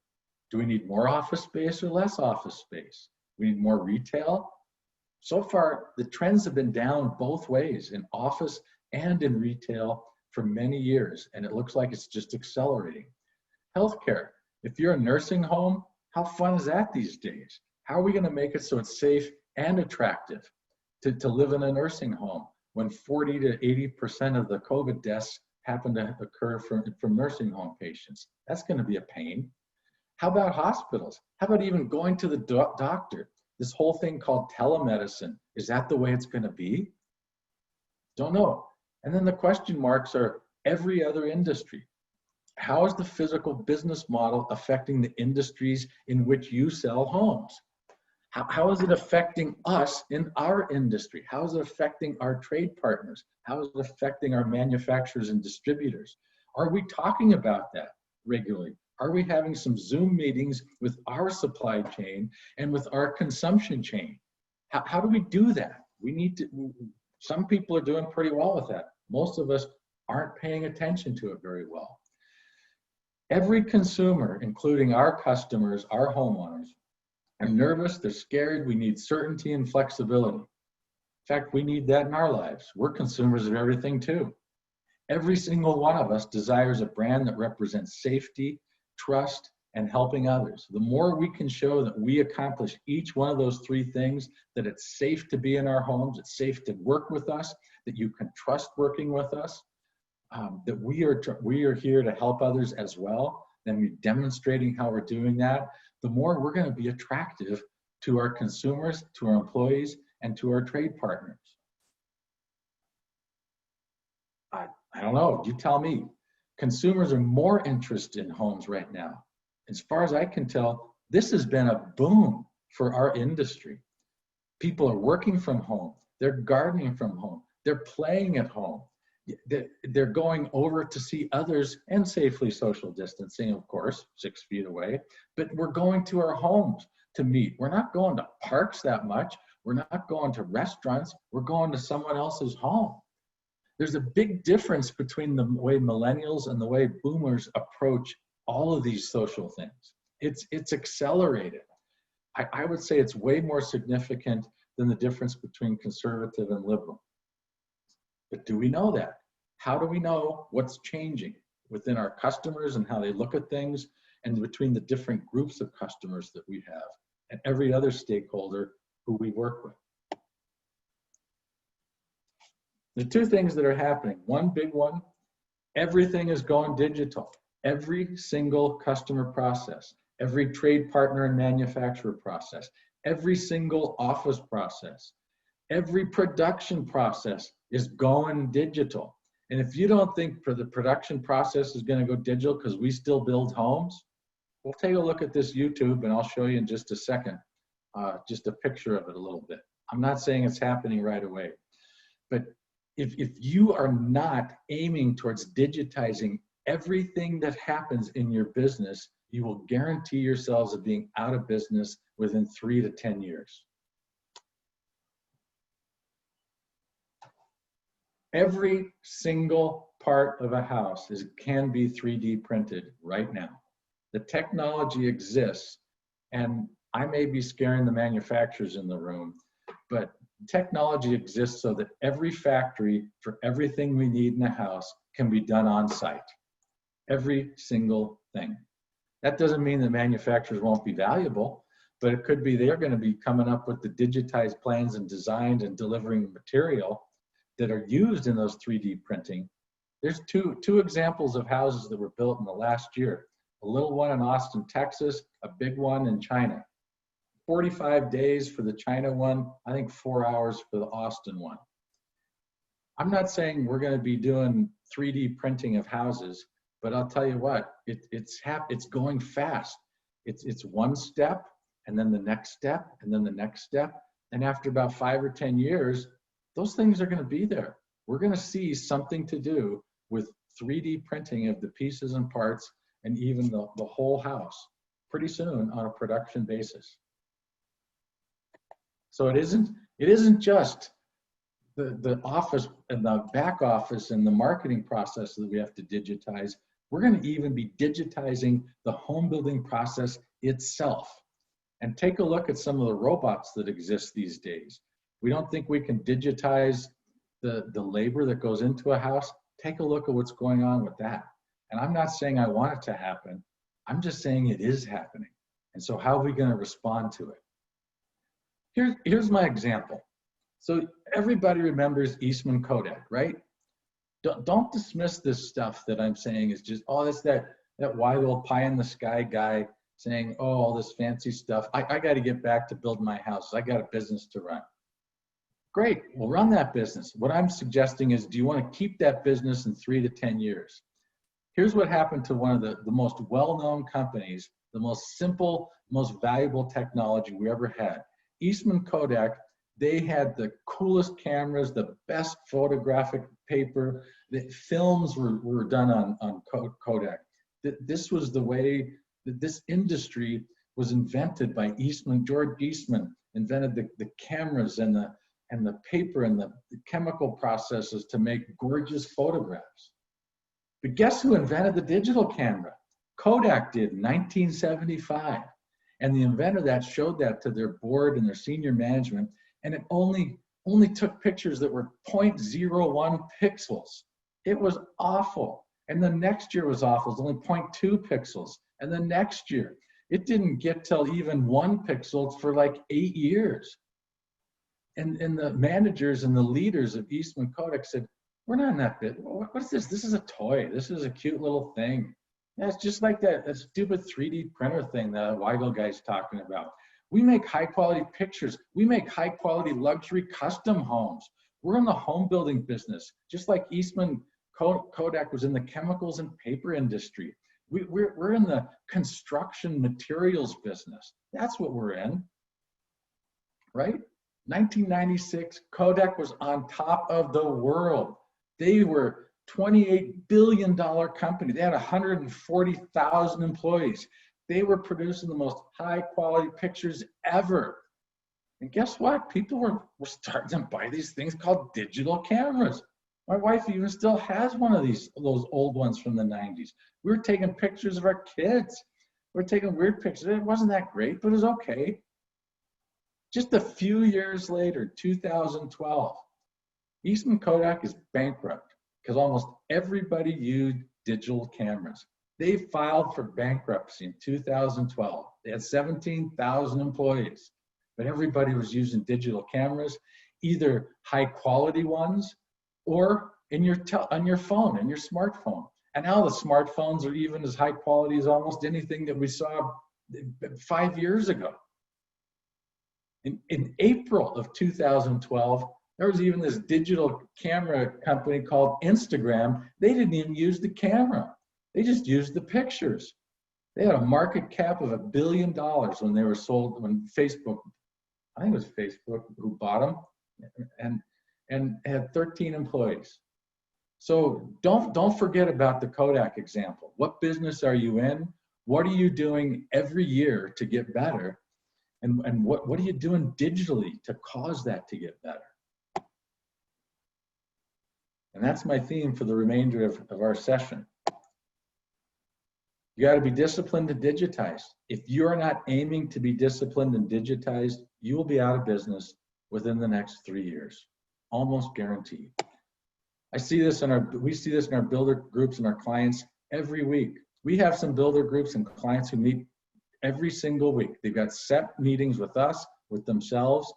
S2: Do we need more office space or less office space? We need more retail? So far, the trends have been down both ways, in office and in retail, for many years, and it looks like it's just accelerating. Healthcare. If you're a nursing home, how fun is that these days? How are we going to make it so it's safe and attractive to live in a nursing home when 40 to 80% of the COVID deaths happen to occur from nursing home patients? That's going to be a pain. How about hospitals? How about even going to the doctor? This whole thing called telemedicine, is that the way it's going to be? Don't know. And then the question marks are every other industry. How is the physical business model affecting the industries in which you sell homes? How is it affecting us in our industry? How is it affecting our trade partners? How is it affecting our manufacturers and distributors? Are we talking about that regularly? Are we having some Zoom meetings with our supply chain and with our consumption chain? How do we do that? We need to, some people are doing pretty well with that. Most of us aren't paying attention to it very well. Every consumer, including our customers, our homeowners, are nervous, they're scared, we need certainty and flexibility. In fact, we need that in our lives. We're consumers of everything too. Every single one of us desires a brand that represents safety, trust, and helping others. The more we can show that we accomplish each one of those three things, that it's safe to be in our homes, it's safe to work with us, that you can trust working with us, that we are here to help others as well, then we're demonstrating how we're doing that, the more we're going to be attractive to our consumers, to our employees, and to our trade partners. I don't know, you tell me. Consumers are more interested in homes right now. As far as I can tell, this has been a boom for our industry. People are working from home, they're gardening from home, they're playing at home, they're going over to see others, and safely social distancing, of course, 6 feet away, but we're going to our homes to meet. We're not going to parks that much, we're not going to restaurants, we're going to someone else's home. There's a big difference between the way millennials and the way boomers approach all of these social things. It's accelerated. I would say it's way more significant than the difference between conservative and liberal. But do we know that? How do we know what's changing within our customers and how they look at things, and between the different groups of customers that we have and every other stakeholder who we work with? The two things that are happening, one big one, everything is going digital. Every single customer process, every trade partner and manufacturer process, every single office process, every production process is going digital. And if you don't think the production process is going to go digital because we still build homes, we'll take a look at this YouTube and I'll show you in just a second, just a picture of it a little bit. I'm not saying it's happening right away, but if you are not aiming towards digitizing everything that happens in your business, you will guarantee yourselves of being out of business within 3 to 10 years. Every single part of a house can be 3D printed right now. The technology exists, and I may be scaring the manufacturers in the room, but technology exists so that every factory for everything we need in a house can be done on site. Every single thing. That doesn't mean the manufacturers won't be valuable, but it could be they're going to be coming up with the digitized plans and designs and delivering material that are used in those 3D printing. There's two examples of houses that were built in the last year. A little one in Austin, Texas, a big one in China. 45 days for the China one, I think 4 hours for the Austin one. I'm not saying we're going to be doing 3D printing of houses, but I'll tell you what, it's going fast. It's one step, and then the next step, and then the next step. And after about 5 or 10 years, those things are going to be there. We're going to see something to do with 3D printing of the pieces and parts and even the whole house pretty soon on a production basis. So it isn't just the office and the back office and the marketing process that we have to digitize. We're going to even be digitizing the home building process itself. And take a look at some of the robots that exist these days. We don't think we can digitize the labor that goes into a house. Take a look at what's going on with that. And I'm not saying I want it to happen. I'm just saying it is happening. And so how are we going to respond to it? Here's my example. So everybody remembers Eastman Kodak, right? Don't dismiss this stuff that I'm saying is just, oh, that's that Weigel pie in the sky guy saying, oh, all this fancy stuff. I got to get back to building my house. I got a business to run. Great, we'll run that business. What I'm suggesting is, do you want to keep that business in 3 to 10 years? Here's what happened to one of the most well-known companies, the most simple, most valuable technology we ever had. Eastman Kodak, they had the coolest cameras, the best photographic paper. The films were done on Kodak. This was the way that this industry was invented by Eastman. George Eastman invented the cameras and the paper and the chemical processes to make gorgeous photographs. But guess who invented the digital camera? Kodak did in 1975. And the inventor that showed that to their board and their senior management, and it only took pictures that were 0.01 pixels. It was awful. And the next year was awful. It was only 0.2 pixels. And the next year, it didn't get till even 1 pixel for like 8 years. And the managers and the leaders of Eastman Kodak said, we're not in that bit. What is this? This is a toy. This is a cute little thing. Yeah, it's just like that stupid 3D printer thing that Weigel guy's talking about. We make high quality pictures. We make high quality luxury custom homes. We're in the home building business, just like Eastman Kodak was in the chemicals and paper industry. We're in the construction materials business. That's what we're in, right? 1996, Kodak was on top of the world. They were $28 billion company. They had 140,000 employees. They were producing the most high quality pictures ever. And guess what? People were starting to buy these things called digital cameras. My wife even still has one of those old ones from the 90s. We were taking pictures of our kids. We were taking weird pictures. It wasn't that great, but it was okay. Just a few years later, 2012, Eastman Kodak is bankrupt because almost everybody used digital cameras. They filed for bankruptcy in 2012. They had 17,000 employees, but everybody was using digital cameras, either high quality ones or on your phone, in your smartphone. And now the smartphones are even as high quality as almost anything that we saw 5 years ago. In April of 2012, there was even this digital camera company called Instagram. They didn't even use the camera. They just used the pictures. They had a market cap of $1 billion when they were sold, when Facebook, I think it was Facebook who bought them, and had 13 employees. So don't forget about the Kodak example. What business are you in? What are you doing every year to get better? And what are you doing digitally to cause that to get better? And that's my theme for the remainder of our session. You got to be disciplined to digitize. If you're not aiming to be disciplined and digitized, you will be out of business within the next 3 years, almost guaranteed. We see this in our builder groups and our clients every week. We have some builder groups and clients who meet every single week. They've got set meetings with us, with themselves.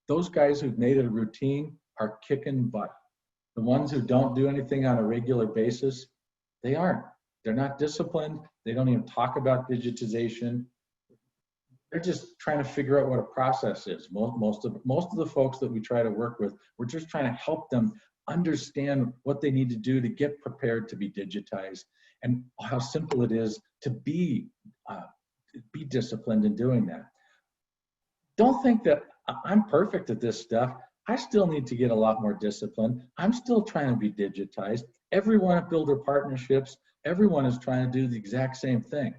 S2: Those guys who've made it a routine are kicking butt. The ones who don't do anything on a regular basis, they aren't. They're not disciplined. They don't even talk about digitization. They're just trying to figure out what a process is. Most of the folks that we try to work with, we're just trying to help them understand what they need to do to get prepared to be digitized and how simple it is to be disciplined in doing that. Don't think that I'm perfect at this stuff. I still need to get a lot more discipline. I'm still trying to be digitized. Everyone at Builder Partnerships, everyone is trying to do the exact same thing.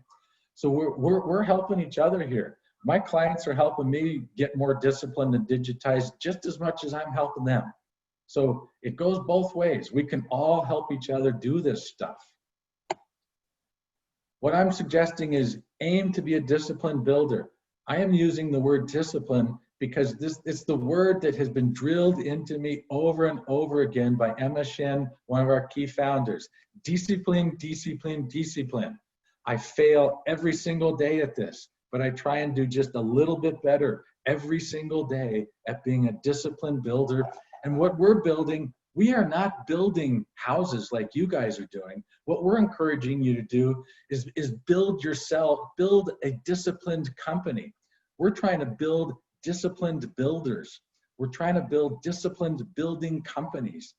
S2: So we're helping each other here. My clients are helping me get more disciplined and digitized just as much as I'm helping them. So it goes both ways. We can all help each other do this stuff. What I'm suggesting is aim to be a disciplined builder. I am using the word discipline because it's the word that has been drilled into me over and over again by Emma Shinn, one of our key founders. Discipline, discipline, discipline. I fail every single day at this, but I try and do just a little bit better every single day at being a disciplined builder. And what we're building, we are not building houses like you guys are doing. What we're encouraging you to do is build yourself, build a disciplined company. We're trying to build disciplined builders. We're trying to build disciplined building companies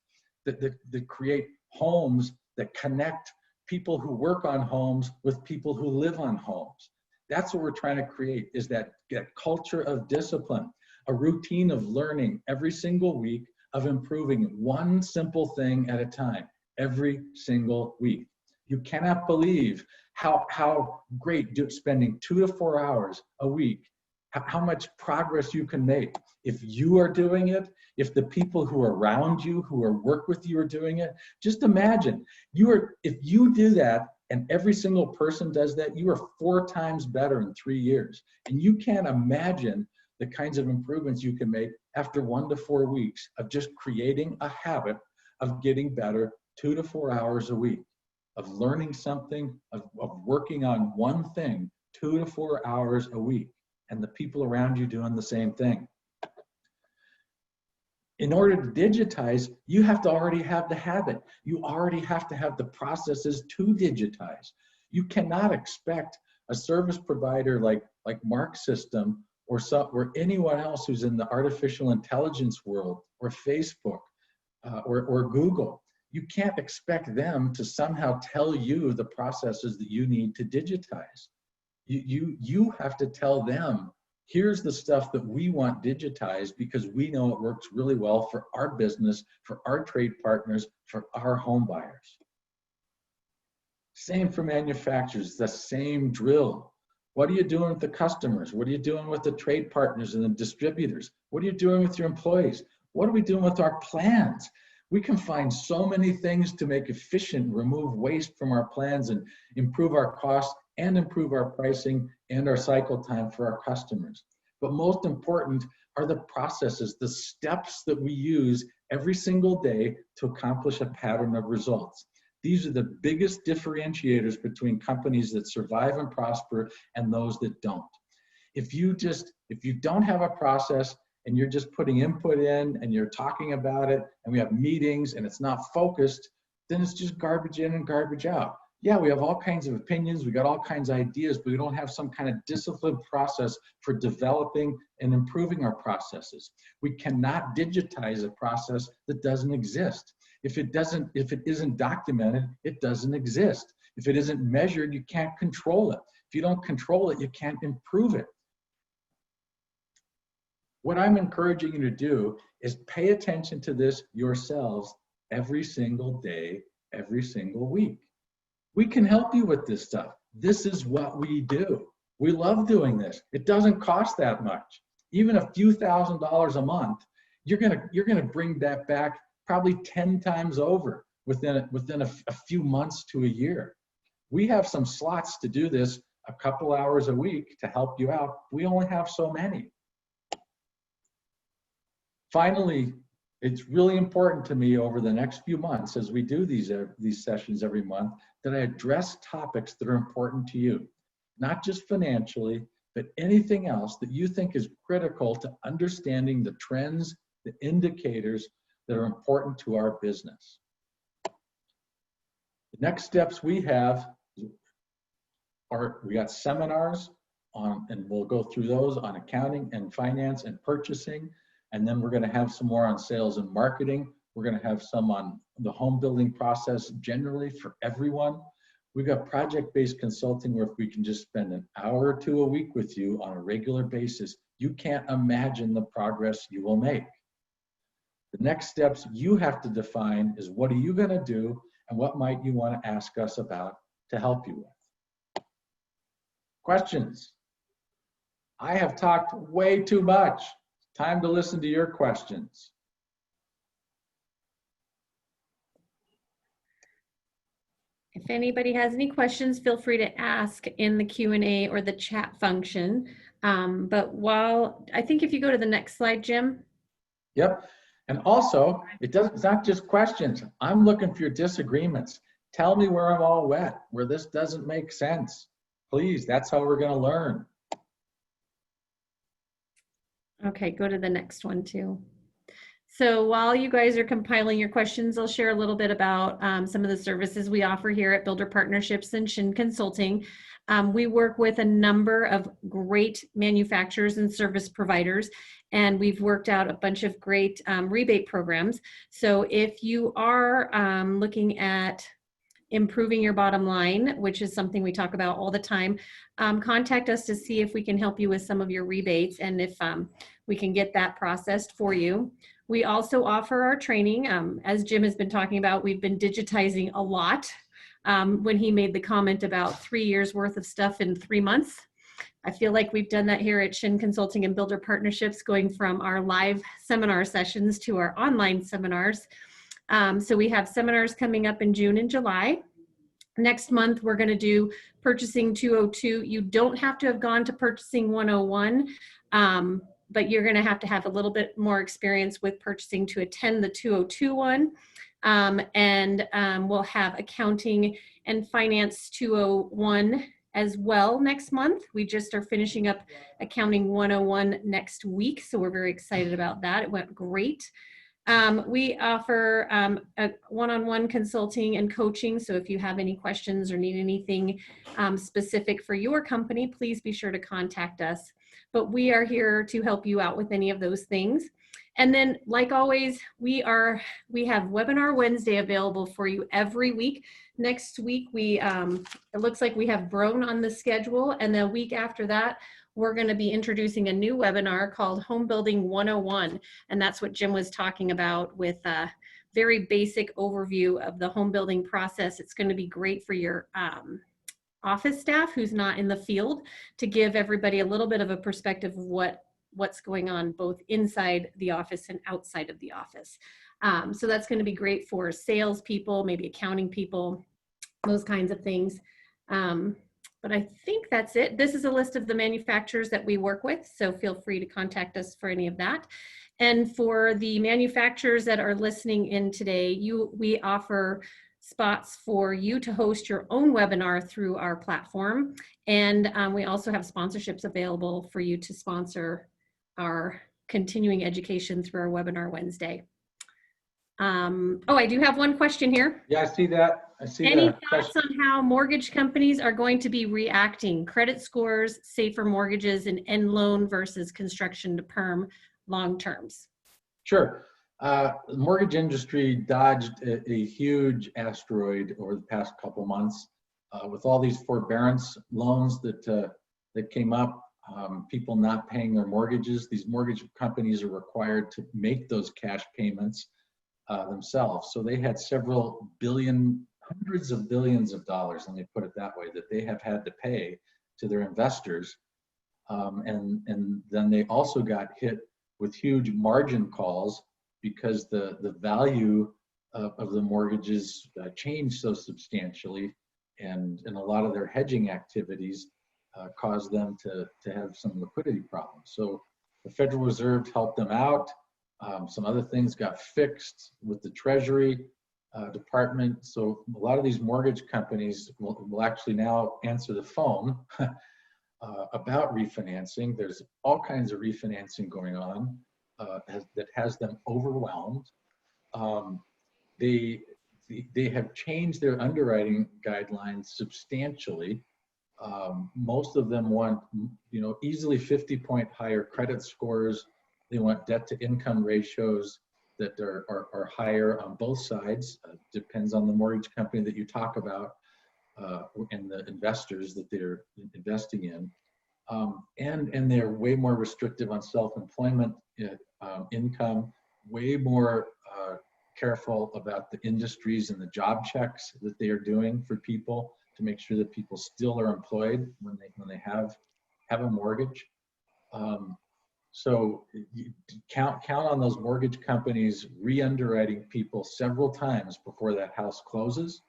S2: that create homes that connect people who work on homes with people who live on homes. That's what we're trying to create, is that culture of discipline, a routine of learning every single week, of improving one simple thing at a time, every single week. You cannot believe how great spending 2 to 4 hours a week, how much progress you can make. If you are doing it, if the people who are around you, who work with you are doing it, just imagine, if you do that and every single person does that, you are 4 times better in 3 years. And you can't imagine the kinds of improvements you can make after 1 to 4 weeks of just creating a habit of getting better 2 to 4 hours a week, of learning something, of working on one thing 2 to 4 hours a week, and the people around you doing the same thing. In order to digitize, you have to already have the habit. You already have to have the processes to digitize. You cannot expect a service provider like Mark System or anyone else who's in the artificial intelligence world, or Facebook, or Google. You can't expect them to somehow tell you the processes that you need to digitize. You have to tell them, here's the stuff that we want digitized because we know it works really well for our business, for our trade partners, for our home buyers. Same for manufacturers, the same drill. What are you doing with the customers? What are you doing with the trade partners and the distributors? What are you doing with your employees? What are we doing with our plans? We can find so many things to make efficient, remove waste from our plans and improve our costs and improve our pricing and our cycle time for our customers. But most important are the processes, the steps that we use every single day to accomplish a pattern of results. These are the biggest differentiators between companies that survive and prosper and those that don't. If you don't have a process and you're just putting input in and you're talking about it and we have meetings and it's not focused, then it's just garbage in and garbage out. Yeah, we have all kinds of opinions, we got all kinds of ideas, but we don't have some kind of disciplined process for developing and improving our processes. We cannot digitize a process that doesn't exist. If it isn't documented, it doesn't exist. If it isn't measured, you can't control it. If you don't control it, you can't improve it. What I'm encouraging you to do is pay attention to this yourselves every single day, every single week. We can help you with this stuff. This is what we do. We love doing this. It doesn't cost that much. Even a few $1,000s a month, you're gonna bring that back probably 10 times over within a few months to a year. We have some slots to do this a couple hours a week to help you out. We only have so many. Finally, it's really important to me over the next few months as we do these sessions every month that I address topics that are important to you, not just financially, but anything else that you think is critical to understanding the trends, the indicators that are important to our business. The next steps we have are, we got seminars on, and we'll go through those on accounting and finance and purchasing. And then we're going to have some more on sales and marketing. We're going to have some on the home building process generally for everyone. We've got project-based consulting where if we can just spend an hour or two a week with you on a regular basis, you can't imagine the progress you will make. The next steps you have to define is what are you going to do and what might you want to ask us about to help you with. Questions? I have talked way too much. Time to listen to your questions.
S1: If anybody has any questions, feel free to ask in the Q&A or the chat function. But while, I think if you go to the next slide, Jim.
S2: Yep. And also, it's not just questions. I'm looking for your disagreements. Tell me where I'm all wet, where this doesn't make sense. Please, that's how we're going to learn.
S1: Okay, go to the next one too. So while you guys are compiling your questions, I'll share a little bit about some of the services we offer here at Builder Partnerships and Shinn Consulting. We work with a number of great manufacturers and service providers, and we've worked out a bunch of great rebate programs. So if you are looking at improving your bottom line, which is something we talk about all the time, contact us to see if we can help you with some of your rebates and if we can get that processed for you. We also offer our training. As Jim has been talking about, we've been digitizing a lot. When he made the comment about 3 years worth of stuff in 3 months, I feel like we've done that here at Shinn Consulting and Builder Partnerships, going from our live seminar sessions to our online seminars. So we have seminars coming up in June and July. Next month, we're going to do Purchasing 202. You don't have to have gone to Purchasing 101, but you're going to have a little bit more experience with purchasing to attend the 202 one. We'll have Accounting and Finance 201 as well next month. We just are finishing up Accounting 101 next week, so we're very excited about that. It went great. We offer a one-on-one consulting and coaching, so if you have any questions or need anything specific for your company, please be sure to contact us. But we are here to help you out with any of those things. And then, like always, we have Webinar Wednesday available for you every week. Next week, it looks like we have Brown on the schedule, and the week after that, we're going to be introducing a new webinar called Home Building 101, and that's what Jim was talking about with a very basic overview of the home building process. It's going to be great for your office staff who's not in the field, to give everybody a little bit of a perspective of what's going on both inside the office and outside of the office. So that's going to be great for salespeople, maybe accounting people, those kinds of things. But I think that's it. This is a list of the manufacturers that we work with, so feel free to contact us for any of that. And for the manufacturers that are listening in today, we offer spots for you to host your own webinar through our platform. And we also have sponsorships available for you to sponsor our continuing education through our Webinar Wednesday. I do have one question here.
S2: Yeah, I see that.
S1: Any thoughts on how mortgage companies are going to be reacting? Credit scores, safer mortgages, and end loan versus construction to perm long terms?
S2: Sure. The mortgage industry dodged a huge asteroid over the past couple months with all these forbearance loans that came up, people not paying their mortgages. These mortgage companies are required to make those cash payments themselves. So they had several billion hundreds of billions of dollars, let me put it that way, that they have had to pay to their investors. And then they also got hit with huge margin calls because the value of the mortgages changed so substantially, and a lot of their hedging activities caused them to have some liquidity problems. So the Federal Reserve helped them out. Some other things got fixed with the Treasury Department. So a lot of these mortgage companies will actually now answer the phone about refinancing. There's all kinds of refinancing going on that has them overwhelmed. They have changed their underwriting guidelines substantially. Most of them want, easily 50-point higher credit scores. They want debt to income ratios that are higher on both sides. Depends on the mortgage company that you talk about and the investors that they're investing in. And they're way more restrictive on self-employment income, way more careful about the industries and the job checks that they are doing for people to make sure that people still are employed when they have a mortgage. So you count on those mortgage companies re-underwriting people several times before that house closes,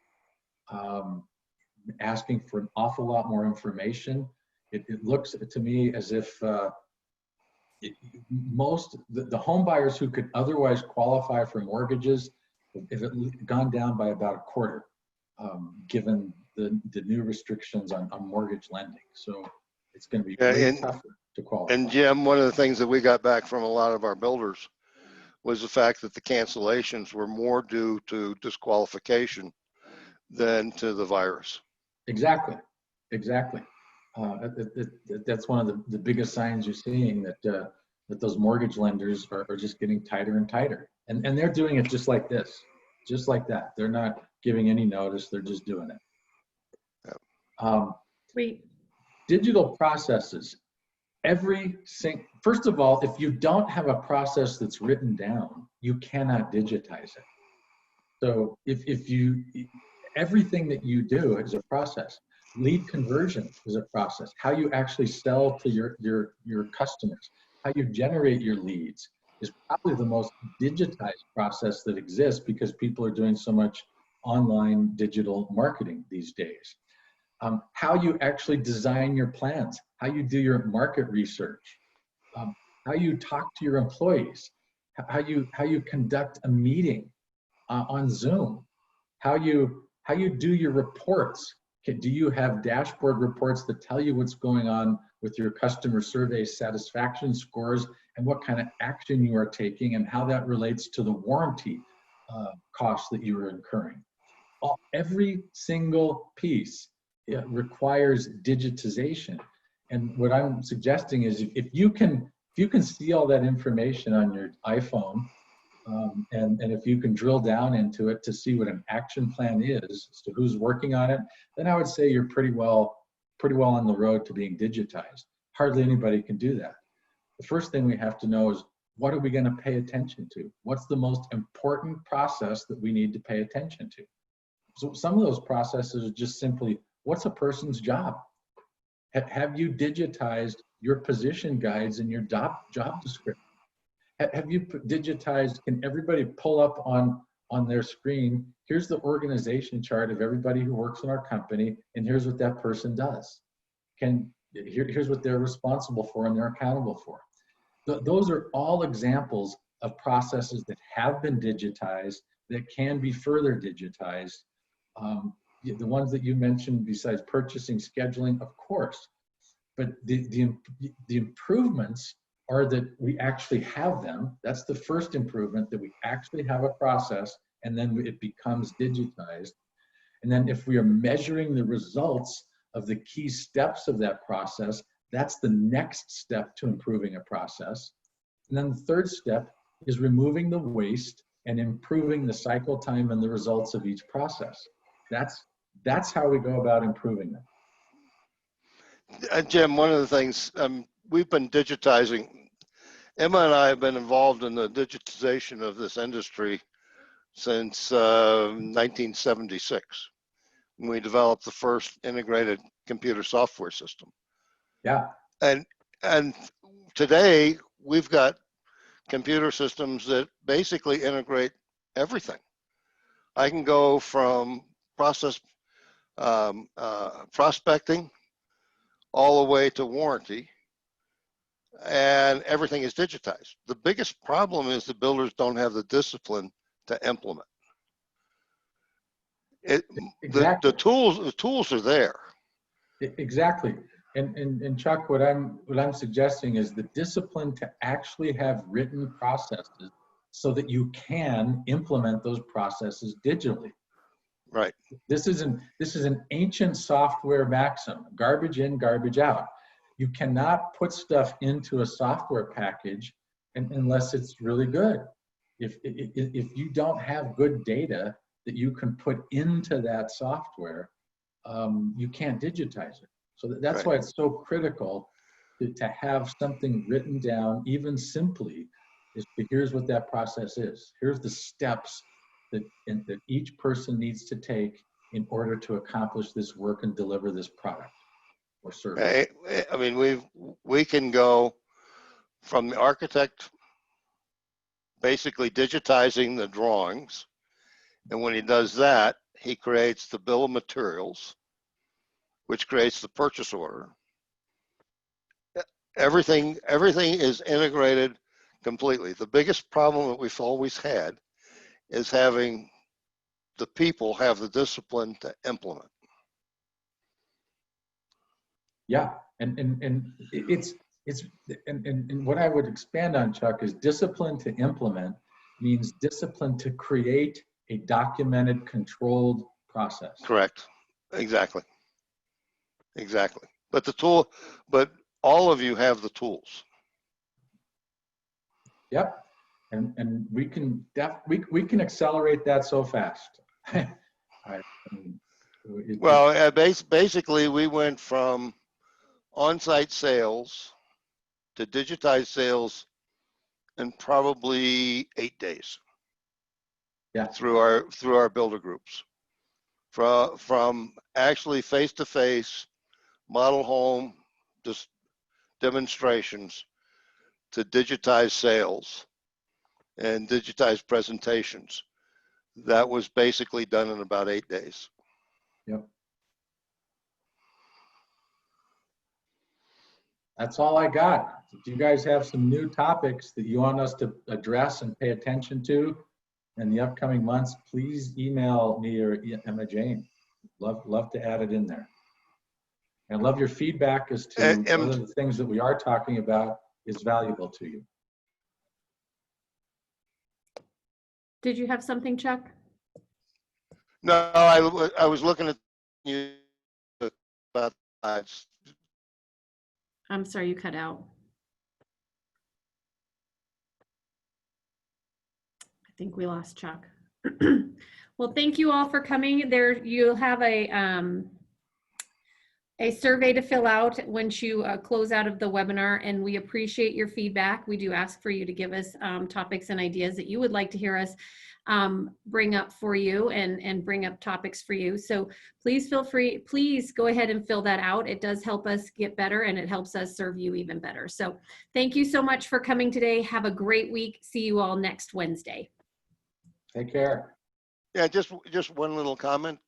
S2: asking for an awful lot more information. It looks to me as if most the home buyers who could otherwise qualify for mortgages have gone down by about a quarter, given the new restrictions on mortgage lending. So it's going to be way tougher to qualify.
S3: And Jim, one of the things that we got back from a lot of our builders was the fact that the cancellations were more due to disqualification than to the virus.
S2: Exactly. That's one of the biggest signs you're seeing, that those mortgage lenders are just getting tighter and tighter. And they're doing it just like this, just like that. They're not giving any notice, they're just doing it.
S1: Yep.
S2: Digital processes. First of all, if you don't have a process that's written down, you cannot digitize it. So everything that you do is a process. Lead conversion is a process. How you actually sell to your customers, how you generate your leads is probably the most digitized process that exists, because people are doing so much online digital marketing these days. How you actually design your plans, how you do your market research, how you talk to your employees, how you conduct a meeting on Zoom, how you do your reports. Do you have dashboard reports that tell you what's going on with your customer survey satisfaction scores and what kind of action you are taking and how that relates to the warranty costs that you are incurring? Every single piece requires digitization. And what I'm suggesting is if you can see all that information on your iPhone, and if you can drill down into it to see what an action plan is as to who's working on it, then I would say you're pretty well on the road to being digitized. Hardly anybody can do that. The first thing we have to know is, what are we going to pay attention to? What's the most important process that we need to pay attention to? So some of those processes are just simply, what's a person's job? Have you digitized your position guides and your job description? Have you digitized, can everybody pull up on their screen, here's the organization chart of everybody who works in our company, and here's what that person does. Here's what they're responsible for and they're accountable for. Those are all examples of processes that have been digitized that can be further digitized. The ones that you mentioned besides purchasing, scheduling, of course, but the improvements are that we actually have them. That's the first improvement, that we actually have a process, and then it becomes digitized. And then if we are measuring the results of the key steps of that process, that's the next step to improving a process. And then the third step is removing the waste and improving the cycle time and the results of each process. That's how we go about improving them.
S3: Jim, one of the things we've been digitizing, Emma and I have been involved in the digitization of this industry since 1976, when we developed the first integrated computer software system.
S2: Yeah.
S3: And today we've got computer systems that basically integrate everything. I can go from prospecting all the way to warranty, and everything is digitized. The biggest problem is the builders don't have the discipline to implement it.
S2: Exactly.
S3: The tools are there.
S2: Exactly. And Chuck, what I'm suggesting is the discipline to actually have written processes so that you can implement those processes digitally.
S3: Right.
S2: This is an ancient software maxim: garbage in, garbage out. You cannot put stuff into a software package unless it's really good. If you don't have good data that you can put into that software, you can't digitize it. So that's
S3: Right.
S2: why it's so critical to have something written down, even simply, is here's what that process is. Here's the steps that each person needs to take in order to accomplish this work and deliver this product or service.
S3: I mean, we can go from the architect basically digitizing the drawings, and when he does that, he creates the bill of materials, which creates the purchase order. Everything is integrated completely. The biggest problem that we've always had is having the people have the discipline to implement.
S2: Yeah, and it's and what I would expand on, Chuck, is discipline to implement means discipline to create a documented, controlled process.
S3: Correct. Exactly. But but all of you have the tools.
S2: Yep, and we can we can accelerate that so fast.
S3: Well, basically, we went from on-site sales to digitized sales in probably 8 days.
S2: Yeah.
S3: Through our builder groups, from actually face-to-face model home just demonstrations to digitized sales and digitized presentations. That was basically done in about 8 days.
S2: Yep. That's all I got. If you guys have some new topics that you want us to address and pay attention to in the upcoming months, please email me or Emma Jane. Love to add it in there. And love your feedback as to whether the things that we are talking about is valuable to you.
S1: Did you have something, Chuck?
S3: No, I was looking at you about that.
S1: I'm sorry, you cut out. I think we lost Chuck. Well, thank you all for coming. There, you'll have a survey to fill out once you close out of the webinar, and we appreciate your feedback. We do ask for you to give us topics and ideas that you would like to hear us bring up for you and bring up topics for you. So please feel free, please go ahead and fill that out. It does help us get better, and it helps us serve you even better. So thank you so much for coming today. Have a great week. See you all next Wednesday.
S2: Take care.
S3: Yeah, just one little comment.